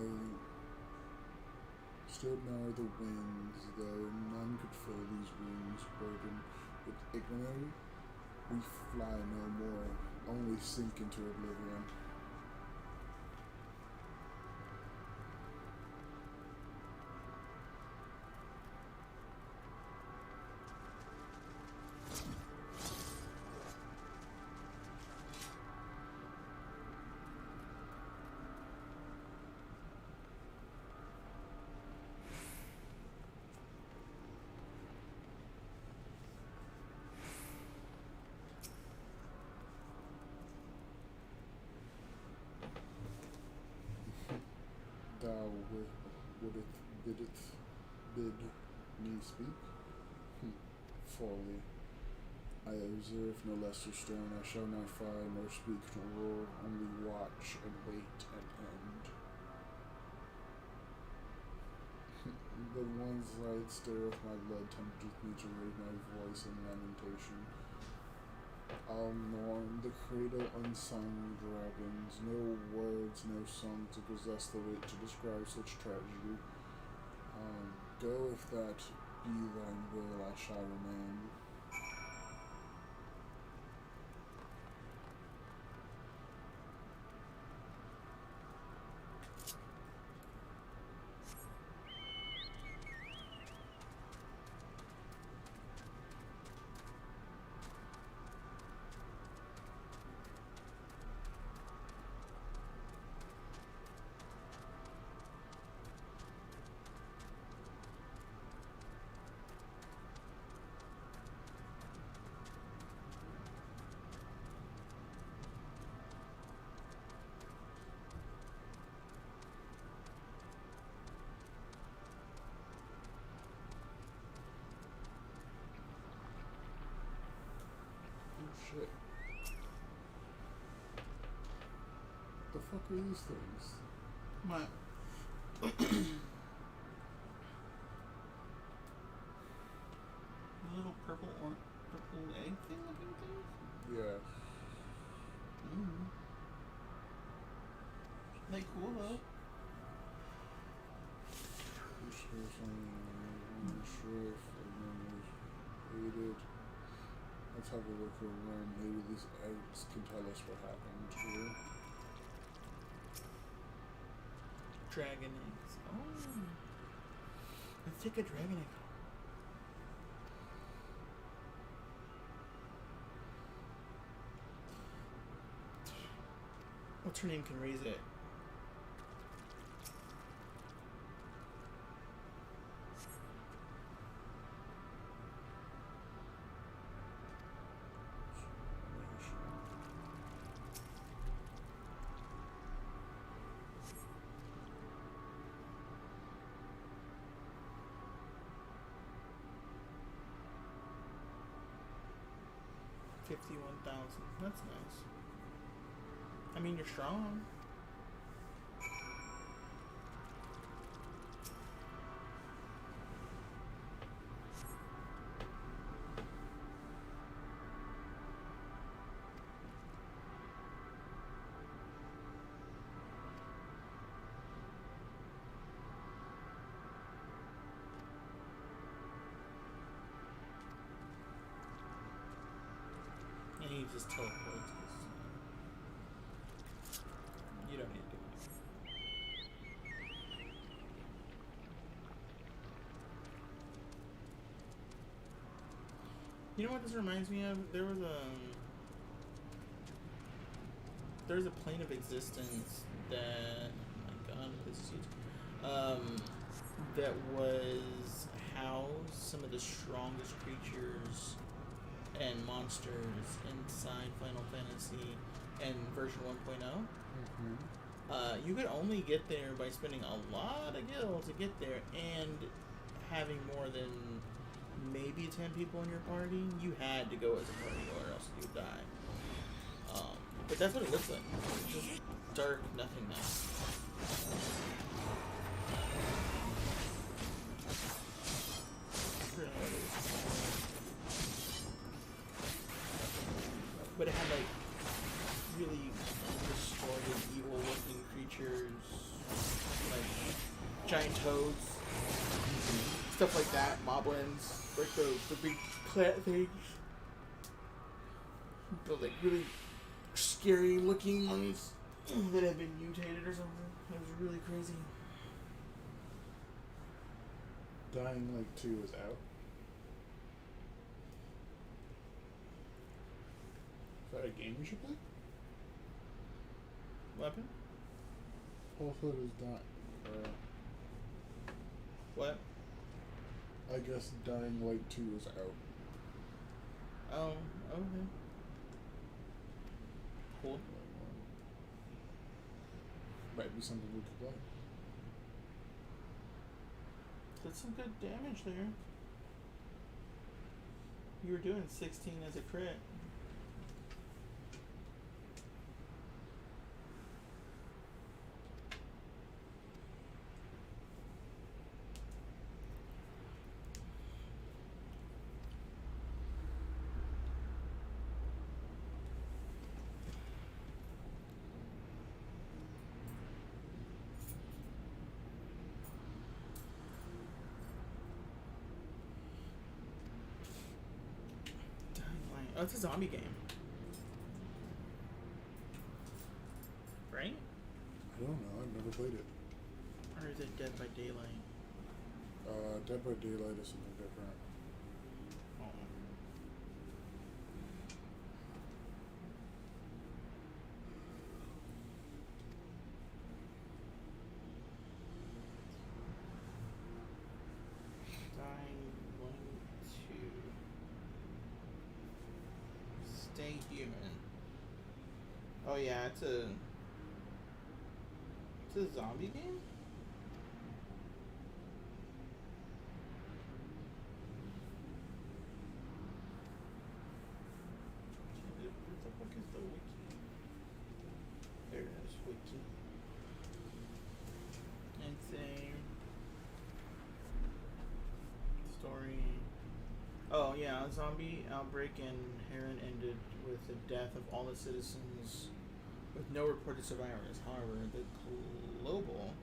the winds, though none could fill these wings burdened with ignominy. We fly no more, only sink into oblivion. thou wouldst bid me speak? Folly. I observe no lesser stone. I shall not fire nor speak nor roar, only watch and wait and end. The one's light stir of my blood tempteth me to raise my voice in lamentation. I'll mourn the cradle unsung dragons, no words, no song to possess the wit to describe such tragedy. Go if that be thine will, I shall remain. Shit. The fuck are these things? What? The little purple egg thing looking things? Yeah. They cool though. Hated. Let's have a look around. Maybe these eggs can tell us what happened here. Dragon eggs. Oh. Let's take a dragon egg. What's her name can raise it? $51,000. That's nice. I mean, you're strong. And he just teleports. You don't need to do anything. You know what this reminds me of? There's a plane of existence that, oh my god, this is huge. That was housed some of the strongest creatures and monsters inside Final Fantasy and version 1.0. You could only get there by spending a lot of gil to get there, and having more than maybe 10 people in your party. You had to go as a party or else you'd die. But that's what it looks like. It's just dark nothingness. But it had like really distorted, evil-looking creatures, like giant toads, stuff like that, moblins, like the big plant things, the like really scary-looking ones that have been mutated or something. It was really crazy. Dying Light 2 is out. Is that a game we should play? Weapon? Falsehood is dying. What? I guess Dying Light 2 is out. Oh, okay. Cool. Might be something we could play. Did some good damage there. You were doing 16 as a crit. Oh, it's a zombie game. Right? I don't know, I've never played it. Or is it Dead by Daylight? Dead by Daylight is something different. Oh. Dying 1, 2. Stay human. Oh yeah, it's a zombie game? Where the fuck is the wiki? There it is, wiki. Insane. Story. Oh yeah, a zombie outbreak in Heron ended with the death of all the citizens with no reported survivors. However, the global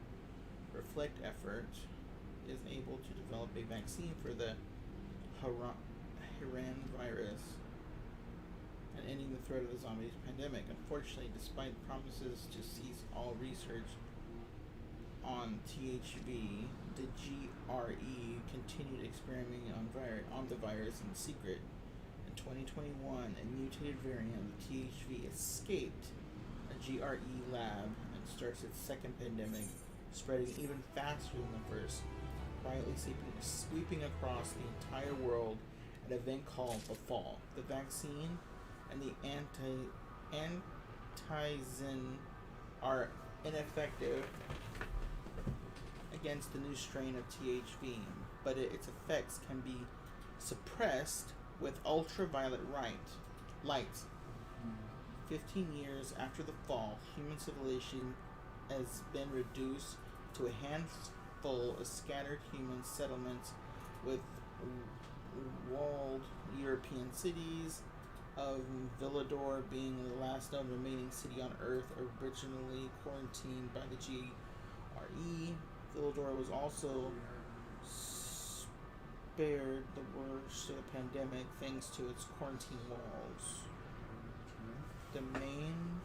Reflect effort is able to develop a vaccine for the Heron virus and ending the threat of the zombies pandemic. Unfortunately, despite promises to cease all research on THV, the GRE continued experimenting on the virus in secret. In 2021, a mutated variant of the THV escaped a GRE lab and starts its second pandemic, spreading even faster than the first, quietly sweeping across the entire world at an event called the Fall. The vaccine and the antizin are ineffective against the new strain of THV, but its effects can be suppressed with ultraviolet light. 15 years after the Fall, human civilization has been reduced to a handful of scattered human settlements with walled European cities, of Villador being the last known remaining city on Earth originally quarantined by the GRE. Villador was also spared the worst of the pandemic thanks to its quarantine walls. The main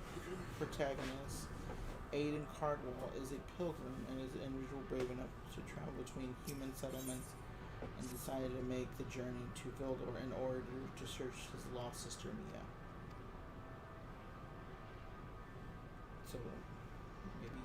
protagonist, Aidan Cardwell, is a pilgrim and is an individual brave enough to travel between human settlements and decided to make the journey to Villador in order to search his lost sister Mia. So, maybe...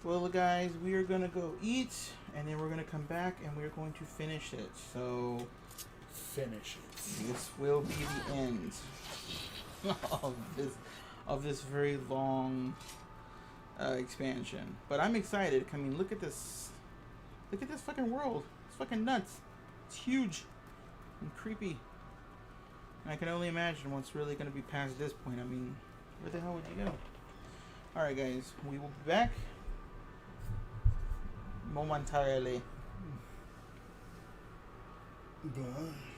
Well, guys, we are gonna go eat, and then we're gonna come back, and we're going to finish it. So, finish it. This will be the end of this very long expansion. But I'm excited. I mean, look at this. Look at this fucking world. It's fucking nuts. It's huge and creepy. And I can only imagine what's really gonna be past this point. I mean, where the hell would you go? All right, guys, we will be back momentarily. Bye.